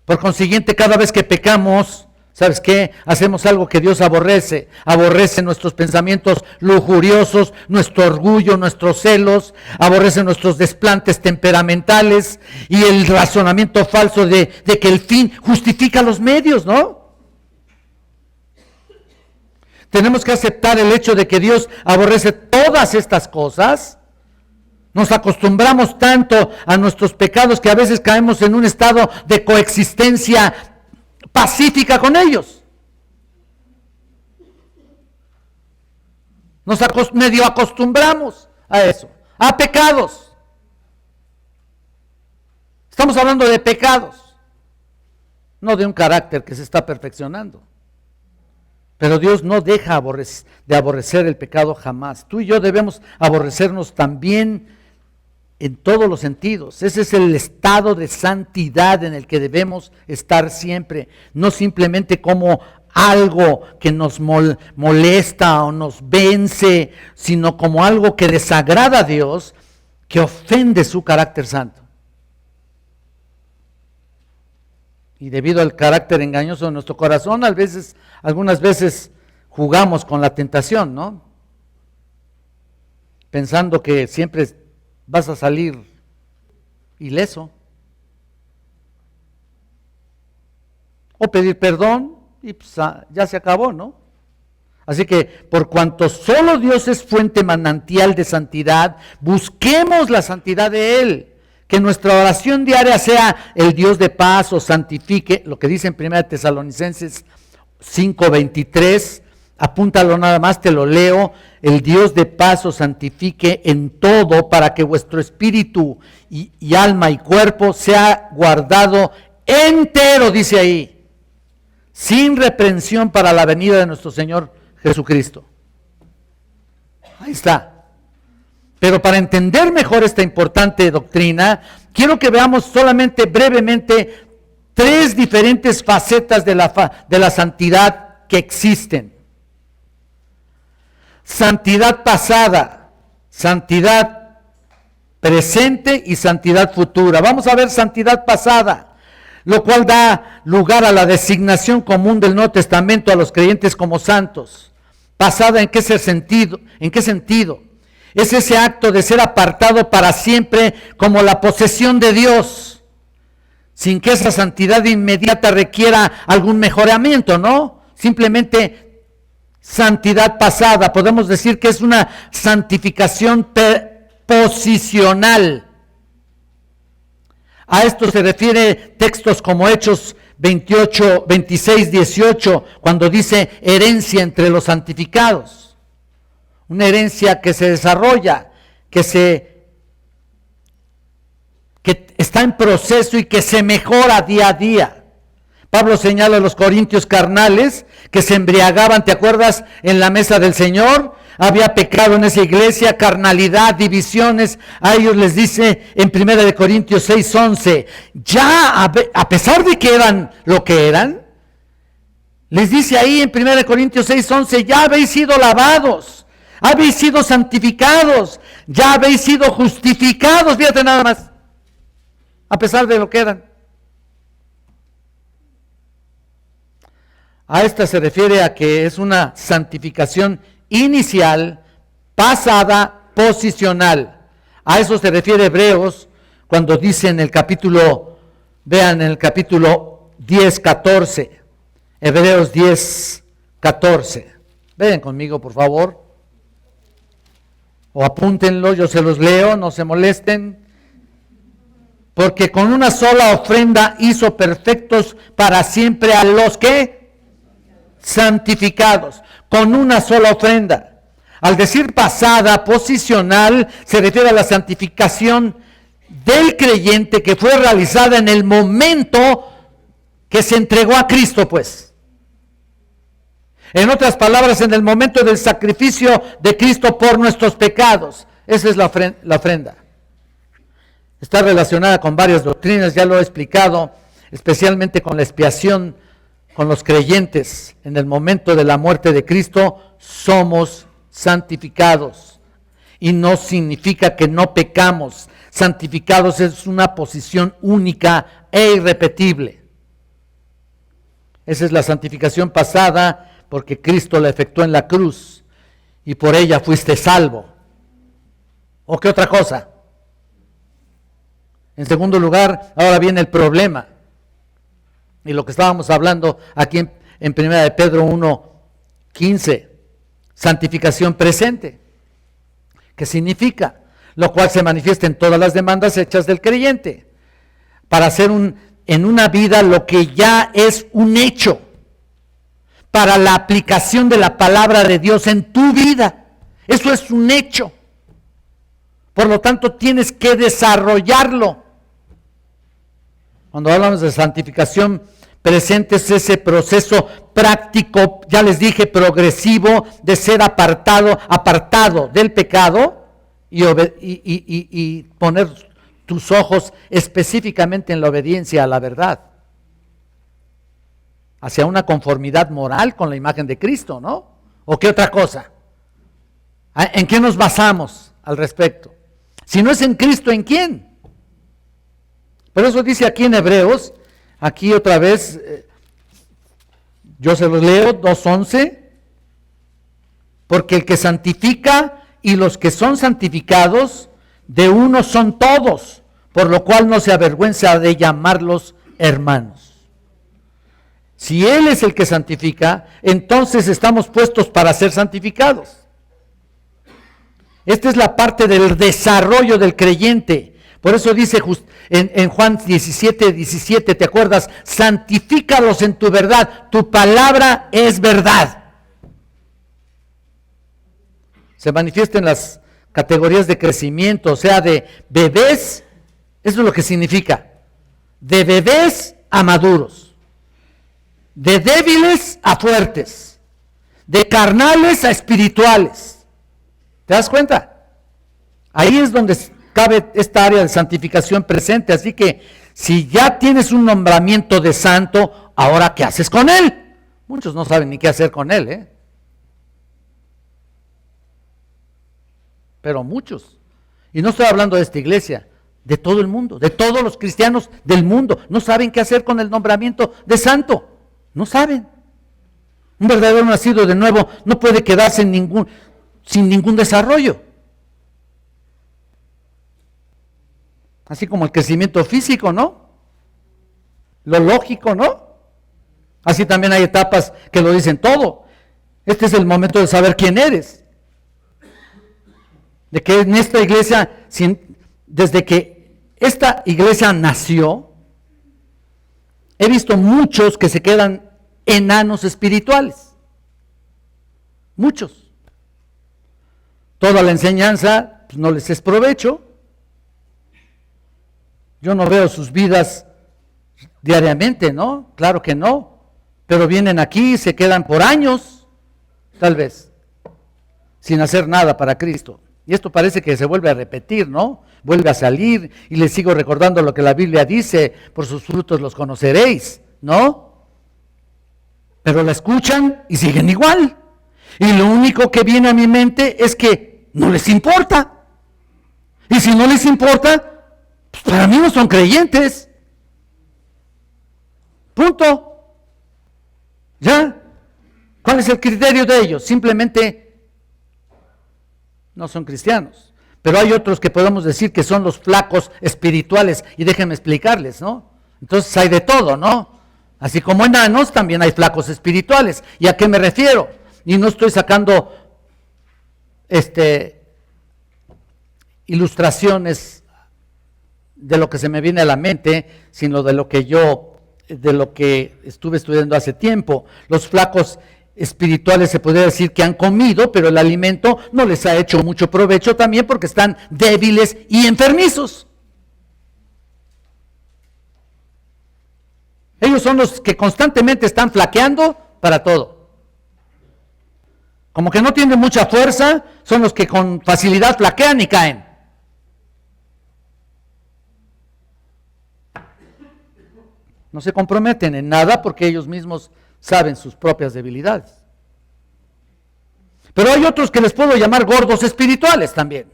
Por consiguiente, cada vez que pecamos, ¿sabes qué? Hacemos algo que Dios aborrece. Aborrece nuestros pensamientos lujuriosos, nuestro orgullo, nuestros celos, aborrece nuestros desplantes temperamentales y el razonamiento falso de que el fin justifica los medios, ¿no? Tenemos que aceptar el hecho de que Dios aborrece todas estas cosas. Nos acostumbramos tanto a nuestros pecados que a veces caemos en un estado de coexistencia pacífica con ellos. Nos medio acostumbramos a eso, a pecados. Estamos hablando de pecados, no de un carácter que se está perfeccionando. Pero Dios no deja de aborrecer el pecado jamás. Tú y yo debemos aborrecernos también en todos los sentidos. Ese es el estado de santidad en el que debemos estar siempre, no simplemente como algo que nos molesta o nos vence, sino como algo que desagrada a Dios, que ofende su carácter santo. Y debido al carácter engañoso de nuestro corazón, algunas veces jugamos con la tentación, ¿no? pensando que siempre vas a salir ileso. O pedir perdón y pues, ya se acabó, ¿no? Así que por cuanto solo Dios es fuente manantial de santidad, busquemos la santidad de Él. Que nuestra oración diaria sea: el Dios de paz os santifique, lo que dice en 1 Tesalonicenses 5:23, apúntalo nada más, te lo leo: el Dios de paz os santifique en todo, para que vuestro espíritu y alma y cuerpo sea guardado entero, dice ahí, sin reprensión para la venida de nuestro Señor Jesucristo. Ahí está. Pero para entender mejor esta importante doctrina, quiero que veamos solamente brevemente 3 diferentes facetas de la santidad que existen. Santidad pasada, santidad presente y santidad futura. Vamos a ver santidad pasada, lo cual da lugar a la designación común del Nuevo Testamento a los creyentes como santos. Pasada, ¿en qué sentido? ¿En qué sentido? Es ese acto de ser apartado para siempre como la posesión de Dios, sin que esa santidad inmediata requiera algún mejoramiento, ¿no? Simplemente santidad pasada. Podemos decir que es una santificación posicional. A esto se refiere textos como Hechos 28, 26, 18, cuando dice herencia entre los santificados. Una herencia que se desarrolla, que está en proceso y que se mejora día a día. Pablo señala a los corintios carnales que se embriagaban, ¿te acuerdas? En la mesa del Señor. Había pecado en esa iglesia, carnalidad, divisiones. A ellos les dice en 1 Corintios 6:11, ya a pesar de que eran lo que eran, les dice ahí en 1 Corintios 6:11, ya habéis sido lavados, habéis sido santificados, ya habéis sido justificados, fíjate nada más, a pesar de lo que eran. A esta se refiere a que es una santificación inicial, pasada, posicional. A eso se refiere Hebreos cuando dice en el capítulo, vean en el capítulo 10:14, Hebreos 10:14. Vean conmigo, por favor. O apúntenlo, yo se los leo, no se molesten. Porque con una sola ofrenda hizo perfectos para siempre a los que santificados. Con una sola ofrenda. Al decir pasada, posicional, se refiere a la santificación del creyente que fue realizada en el momento que se entregó a Cristo, pues. En otras palabras, en el momento del sacrificio de Cristo por nuestros pecados. Esa es la ofrenda. Está relacionada con varias doctrinas, ya lo he explicado, especialmente con la expiación con los creyentes. En el momento de la muerte de Cristo somos santificados. Y no significa que no pecamos. Santificados es una posición única e irrepetible. Esa es la santificación pasada, porque Cristo la efectuó en la cruz y por ella fuiste salvo. ¿O qué otra cosa? En segundo lugar, ahora viene el problema. Y lo que estábamos hablando aquí en 1 de Pedro 1:15, santificación presente. ¿Qué significa? Lo cual se manifiesta en todas las demandas hechas del creyente, para hacer en una vida lo que ya es un hecho, para la aplicación de la palabra de Dios en tu vida. Eso es un hecho. Por lo tanto, tienes que desarrollarlo. Cuando hablamos de santificación presente, es ese proceso práctico, ya les dije, progresivo, de ser apartado del pecado y poner tus ojos específicamente en la obediencia a la verdad, hacia una conformidad moral con la imagen de Cristo, ¿no? ¿O qué otra cosa? ¿En qué nos basamos al respecto? Si no es en Cristo, ¿en quién? Por eso dice aquí en Hebreos, aquí otra vez, yo se los leo, 2:11, porque el que santifica y los que son santificados, de uno son todos, por lo cual no se avergüenza de llamarlos hermanos. Si Él es el que santifica, entonces estamos puestos para ser santificados. Esta es la parte del desarrollo del creyente. Por eso dice en Juan 17:17, ¿te acuerdas? Santifícalos en tu verdad, tu palabra es verdad. Se manifiesta en las categorías de crecimiento, o sea, de bebés, eso es lo que significa, de bebés a maduros, de débiles a fuertes, de carnales a espirituales. ¿Te das cuenta? Ahí es donde cabe esta área de santificación presente. Así que si ya tienes un nombramiento de santo, ¿ahora qué haces con él? Muchos no saben ni qué hacer con él, ¿eh? Pero muchos. Y no estoy hablando de esta iglesia, de todo el mundo, de todos los cristianos del mundo. No saben qué hacer con el nombramiento de santo. No saben. Un verdadero nacido de nuevo no puede quedarse sin ningún desarrollo. Así como el crecimiento físico, ¿no? Lo lógico, ¿no? Así también hay etapas que lo dicen todo. Este es el momento de saber quién eres. De que en esta iglesia, desde que esta iglesia nació, he visto muchos que se quedan enanos espirituales. Muchos. Toda la enseñanza pues, no les es provecho. Yo no veo sus vidas diariamente, ¿no? Claro que no. Pero vienen aquí y se quedan por años, tal vez, sin hacer nada para Cristo. Y esto parece que se vuelve a repetir, ¿no? Vuelve a salir y les sigo recordando lo que la Biblia dice, por sus frutos los conoceréis, ¿no? Pero la escuchan y siguen igual. Y lo único que viene a mi mente es que no les importa. Y si no les importa, pues para mí no son creyentes. Punto. ¿Ya? ¿Cuál es el criterio de ellos? Simplemente no son cristianos. Pero hay otros que podemos decir que son los flacos espirituales. Y déjenme explicarles, ¿no? Entonces hay de todo, ¿no? Así como enanos, también hay flacos espirituales. ¿Y a qué me refiero? Y no estoy sacando ilustraciones de lo que se me viene a la mente, sino de lo que estuve estudiando hace tiempo. Los flacos espirituales se podría decir que han comido, pero el alimento no les ha hecho mucho provecho también porque están débiles y enfermizos. Ellos son los que constantemente están flaqueando para todo. Como que no tienen mucha fuerza, son los que con facilidad flaquean y caen. No se comprometen en nada porque ellos mismos saben sus propias debilidades. Pero hay otros que les puedo llamar gordos espirituales también.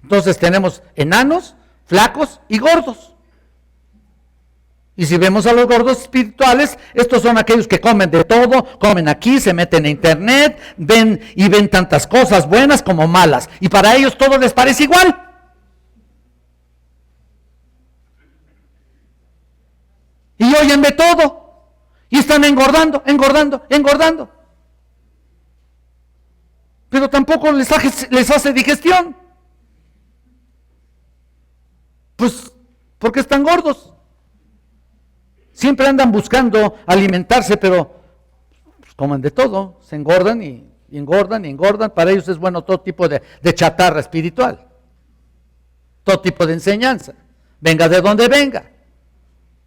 Entonces tenemos enanos, flacos y gordos. Y si vemos a los gordos espirituales, estos son aquellos que comen de todo, comen aquí, se meten a internet, ven tantas cosas buenas como malas. Y para ellos todo les parece igual. Y oyen de todo. Y están engordando. Pero tampoco les hace digestión. Pues, porque están gordos. Siempre andan buscando alimentarse, pero pues, comen de todo. Se engordan y engordan. Para ellos es bueno todo tipo de chatarra espiritual. Todo tipo de enseñanza. Venga de donde venga.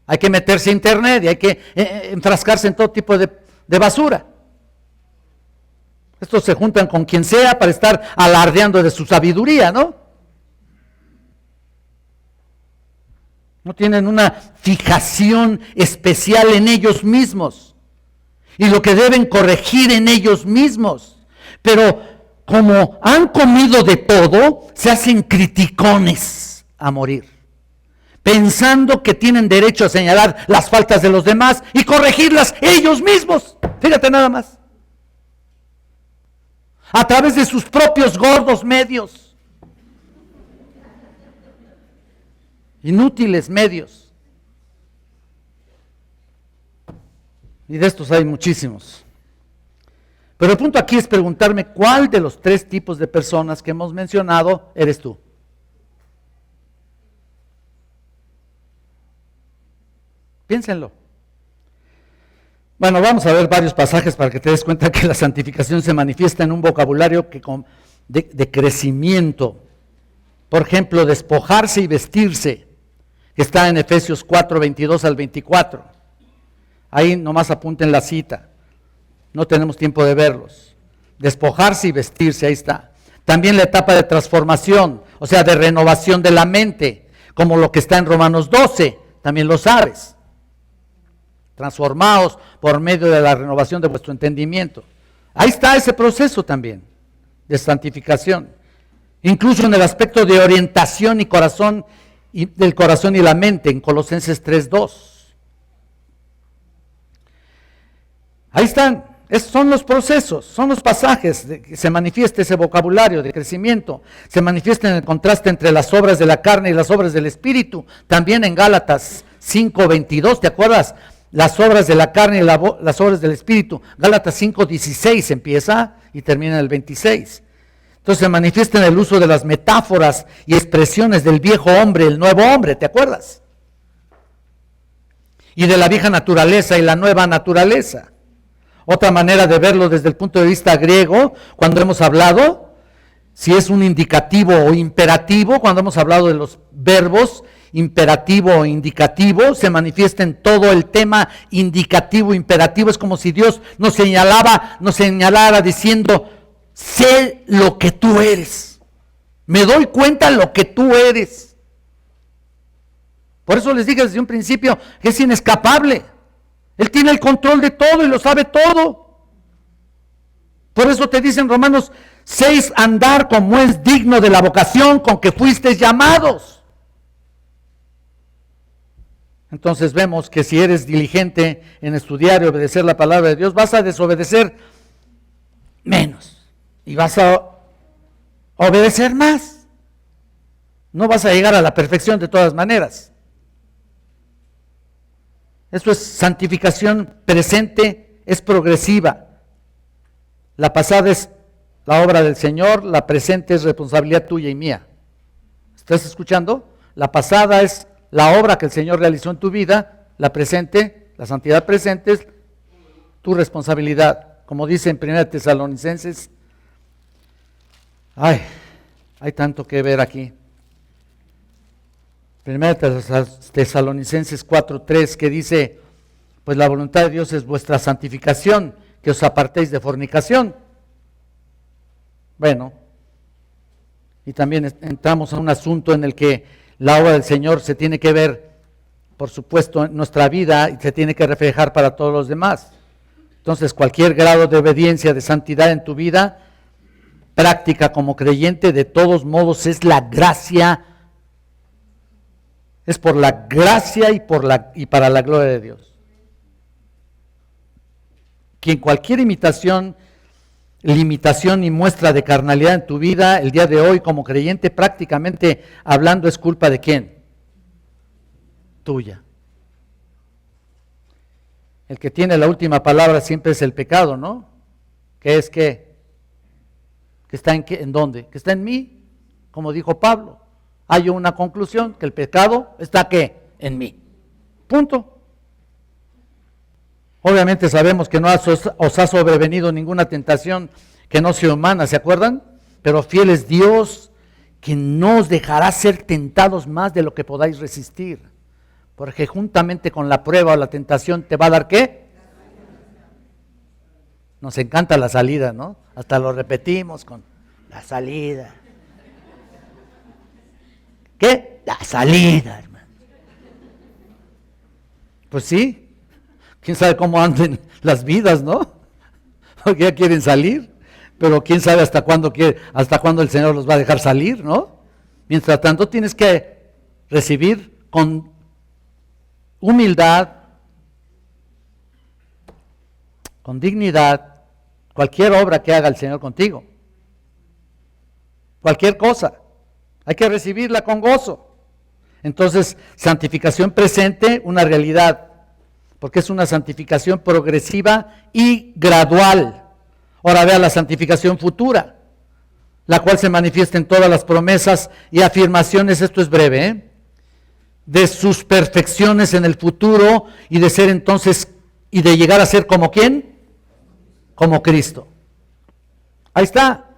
Hay que meterse a internet y hay que enfrascarse en todo tipo de basura. Estos se juntan con quien sea para estar alardeando de su sabiduría, ¿no? No tienen una fijación especial en ellos mismos y lo que deben corregir en ellos mismos. Pero como han comido de todo, se hacen criticones a morir, pensando que tienen derecho a señalar las faltas de los demás y corregirlas ellos mismos. Fíjate nada más. a través de sus propios gordos medios. Inútiles medios. Y de estos hay muchísimos. Pero el punto aquí es preguntarme cuál de los 3 tipos de personas que hemos mencionado eres tú. Piénsenlo. Bueno, vamos a ver varios pasajes para que te des cuenta que la santificación se manifiesta en un vocabulario de crecimiento. Por ejemplo, despojarse y vestirse, que está en Efesios 4, 22 al 24. Ahí nomás apunten la cita. No tenemos tiempo de verlos. Despojarse y vestirse, ahí está. También la etapa de transformación, o sea, de renovación de la mente, como lo que está en Romanos 12, también lo sabes. Transformaos por medio de la renovación de vuestro entendimiento. Ahí está ese proceso también de santificación. Incluso en el aspecto de orientación y corazón, del corazón y la mente, en Colosenses 3:2. Ahí están, esos son los procesos, son los pasajes de que se manifiesta ese vocabulario de crecimiento. Se manifiesta en el contraste entre las obras de la carne y las obras del Espíritu. También en Gálatas 5:22, ¿te acuerdas? Las obras de la carne y las obras del Espíritu. Gálatas 5:16 empieza y termina en el 26. Entonces se manifiesta en el uso de las metáforas y expresiones del viejo hombre, el nuevo hombre, ¿te acuerdas? Y de la vieja naturaleza y la nueva naturaleza. Otra manera de verlo desde el punto de vista griego, cuando hemos hablado, si es un indicativo o imperativo, cuando hemos hablado de los verbos, imperativo o indicativo, se manifiesta en todo el tema indicativo, imperativo. Es como si Dios nos señalara diciendo, sé lo que tú eres, me doy cuenta lo que tú eres. Por eso les dije desde un principio que es inescapable. Él tiene el control de todo y lo sabe todo. Por eso te dice en Romanos 6, andar como es digno de la vocación con que fuisteis llamados. Entonces vemos que si eres diligente en estudiar y obedecer la palabra de Dios, vas a desobedecer menos y vas a obedecer más. No vas a llegar a la perfección de todas maneras. Esto es santificación presente, es progresiva. La pasada es la obra del Señor, la presente es responsabilidad tuya y mía. ¿Estás escuchando? La pasada es la obra que el Señor realizó en tu vida, la presente, la santidad presente es tu responsabilidad. Como dice en 1 Tesalonicenses, hay tanto que ver aquí. 1 Tesalonicenses 4:3 que dice, pues la voluntad de Dios es vuestra santificación, que os apartéis de fornicación. Bueno, y también entramos a un asunto en el que la obra del Señor se tiene que ver, por supuesto, en nuestra vida y se tiene que reflejar para todos los demás. Entonces, cualquier grado de obediencia, de santidad en tu vida, práctica como creyente, de todos modos es la gracia. Es por la gracia y para la gloria de Dios. Que en cualquier limitación y muestra de carnalidad en tu vida, el día de hoy como creyente, prácticamente hablando, es culpa de ¿quién? Tuya. El que tiene la última palabra siempre es el pecado, ¿no? ¿Qué es qué? ¿Que está en qué? ¿En dónde? Que está en mí, como dijo Pablo. Hay una conclusión, que el pecado está ¿qué? En mí. Punto. Obviamente sabemos que no os ha sobrevenido ninguna tentación que no sea humana, ¿se acuerdan? Pero fiel es Dios, que no os dejará ser tentados más de lo que podáis resistir. Porque juntamente con la prueba o la tentación te va a dar ¿qué? Nos encanta la salida, ¿no? Hasta lo repetimos con la salida. ¿Qué? La salida, hermano. Pues sí, quién sabe cómo anden las vidas, ¿no? Porque ya quieren salir, pero quién sabe hasta cuándo el Señor los va a dejar salir, ¿no? Mientras tanto tienes que recibir con humildad, con dignidad, cualquier obra que haga el Señor contigo. cualquier cosa. Hay que recibirla con gozo. Entonces, santificación presente, una realidad, porque es una santificación progresiva y gradual. Ahora vea la santificación futura, la cual se manifiesta en todas las promesas y afirmaciones, esto es breve, de sus perfecciones en el futuro y de ser entonces, y de llegar a ser como ¿quién? Como Cristo. Ahí está.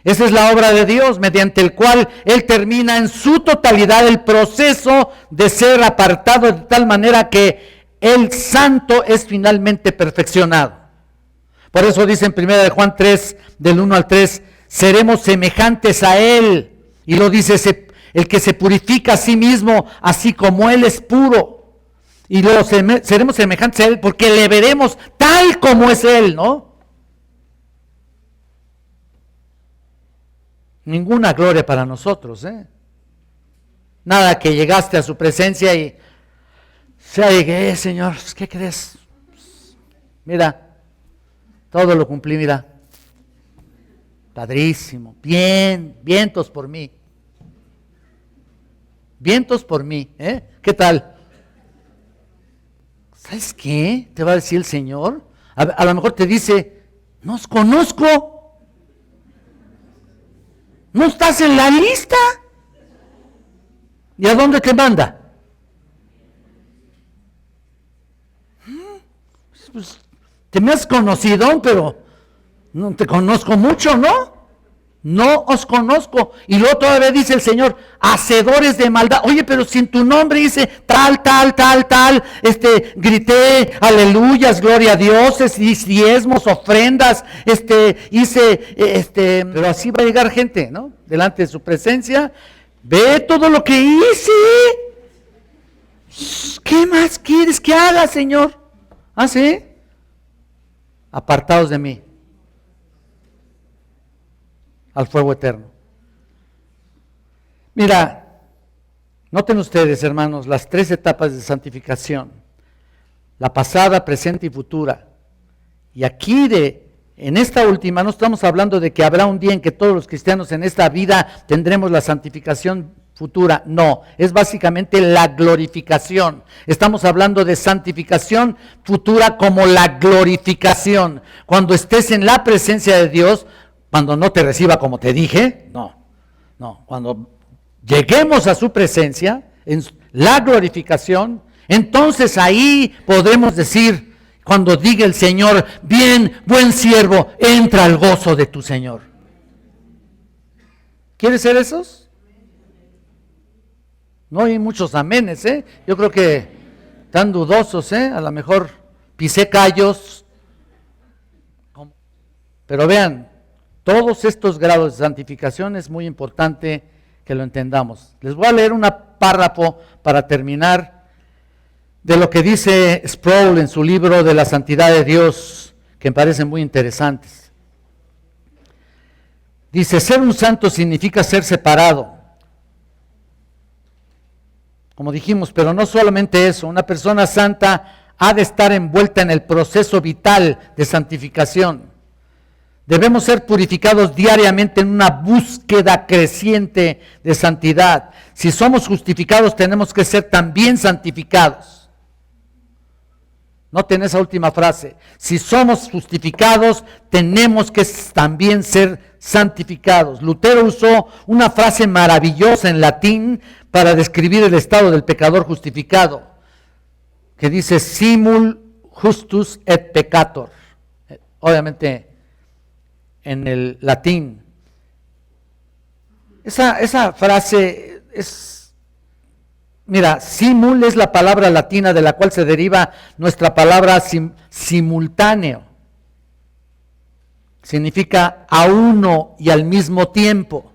Esa es la obra de Dios, mediante el cual Él termina en su totalidad el proceso de ser apartado de tal manera que el santo es finalmente perfeccionado. Por eso dice en 1 de Juan 3, del 1 al 3, seremos semejantes a Él. Y lo dice, el que se purifica a sí mismo, así como Él es puro. Y luego seremos semejantes a Él porque le veremos tal como es Él, ¿no? Ninguna gloria para nosotros, ¿eh? Nada que llegaste a su presencia y ya llegué, Señor, ¿qué crees? Mira, todo lo cumplí, mira. Padrísimo, bien, vientos por mí. Vientos por mí, ¿eh? ¿Qué tal? ¿Sabes qué? Te va a decir el Señor. A lo mejor te dice, no os conozco. ¿No estás en la lista? ¿Y a dónde te manda? Pues, te me has conocido, pero no te conozco mucho, ¿no? No os conozco. Y luego todavía dice el Señor, hacedores de maldad. Oye, pero si en tu nombre dice tal, grité, aleluyas, gloria a Dios, diezmos, ofrendas, pero así va a llegar gente, ¿no? Delante de su presencia, ve todo lo que hice. ¿Qué más quieres que haga, Señor? ¿Ah, sí? Apartados de mí al fuego eterno. Mira, noten ustedes, hermanos, las 3 etapas de santificación: la pasada, presente y futura. Y aquí en esta última no estamos hablando de que habrá un día en que todos los cristianos en esta vida tendremos la santificación futura. No, es básicamente la glorificación. Estamos hablando de santificación futura como la glorificación. Cuando estés en la presencia de Dios, cuando no te reciba como te dije, no, cuando lleguemos a su presencia, en la glorificación, entonces ahí podremos decir, cuando diga el Señor, bien, buen siervo, entra al gozo de tu Señor. ¿Quieres ser esos? No hay muchos amenes, ¿eh? Yo creo que están dudosos, ¿eh? A lo mejor pisé callos. Pero vean, todos estos grados de santificación es muy importante que lo entendamos. Les voy a leer un párrafo para terminar de lo que dice Sproul en su libro de la santidad de Dios, que me parecen muy interesantes. Dice, ser un santo significa ser separado. Como dijimos, pero no solamente eso, una persona santa ha de estar envuelta en el proceso vital de santificación. Debemos ser purificados diariamente en una búsqueda creciente de santidad. Si somos justificados, tenemos que ser también santificados. Noten esa última frase. Si somos justificados, tenemos que también ser santificados. Lutero usó una frase maravillosa en latín para describir el estado del pecador justificado, que dice simul justus et peccator. Obviamente en el latín. Esa frase es, mira, simul es la palabra latina de la cual se deriva nuestra palabra simultáneo. Significa a uno y al mismo tiempo.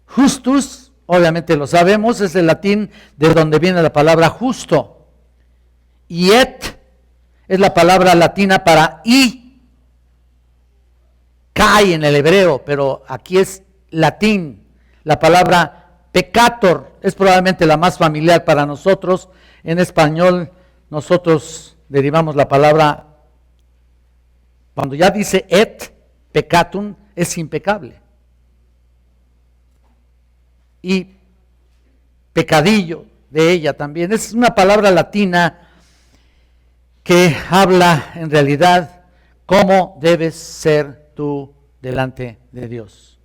Justus, obviamente lo sabemos, es el latín de donde viene la palabra justo. Y et es la palabra latina para y. Kai en el hebreo, pero aquí es latín. La palabra peccator es probablemente la más familiar para nosotros. En español nosotros derivamos la palabra, cuando ya dice et peccatum, es impecable. y pecadillo de ella también. Es una palabra latina que habla en realidad cómo debes ser tú delante de Dios.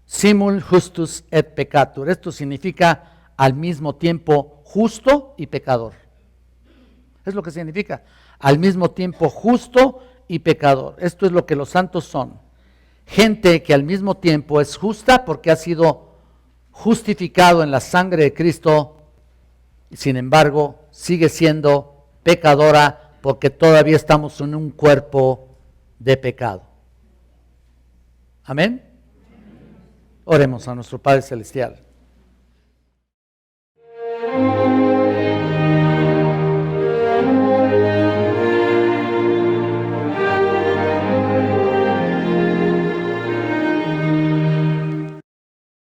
Simul justus et peccator. Esto significa al mismo tiempo justo y pecador. Es lo que significa. Al mismo tiempo justo y pecador. Esto es lo que los santos son. Gente que al mismo tiempo es justa porque ha sido justificado en la sangre de Cristo, y sin embargo sigue siendo pecadora porque todavía estamos en un cuerpo de pecado. Amén. Oremos a nuestro Padre Celestial.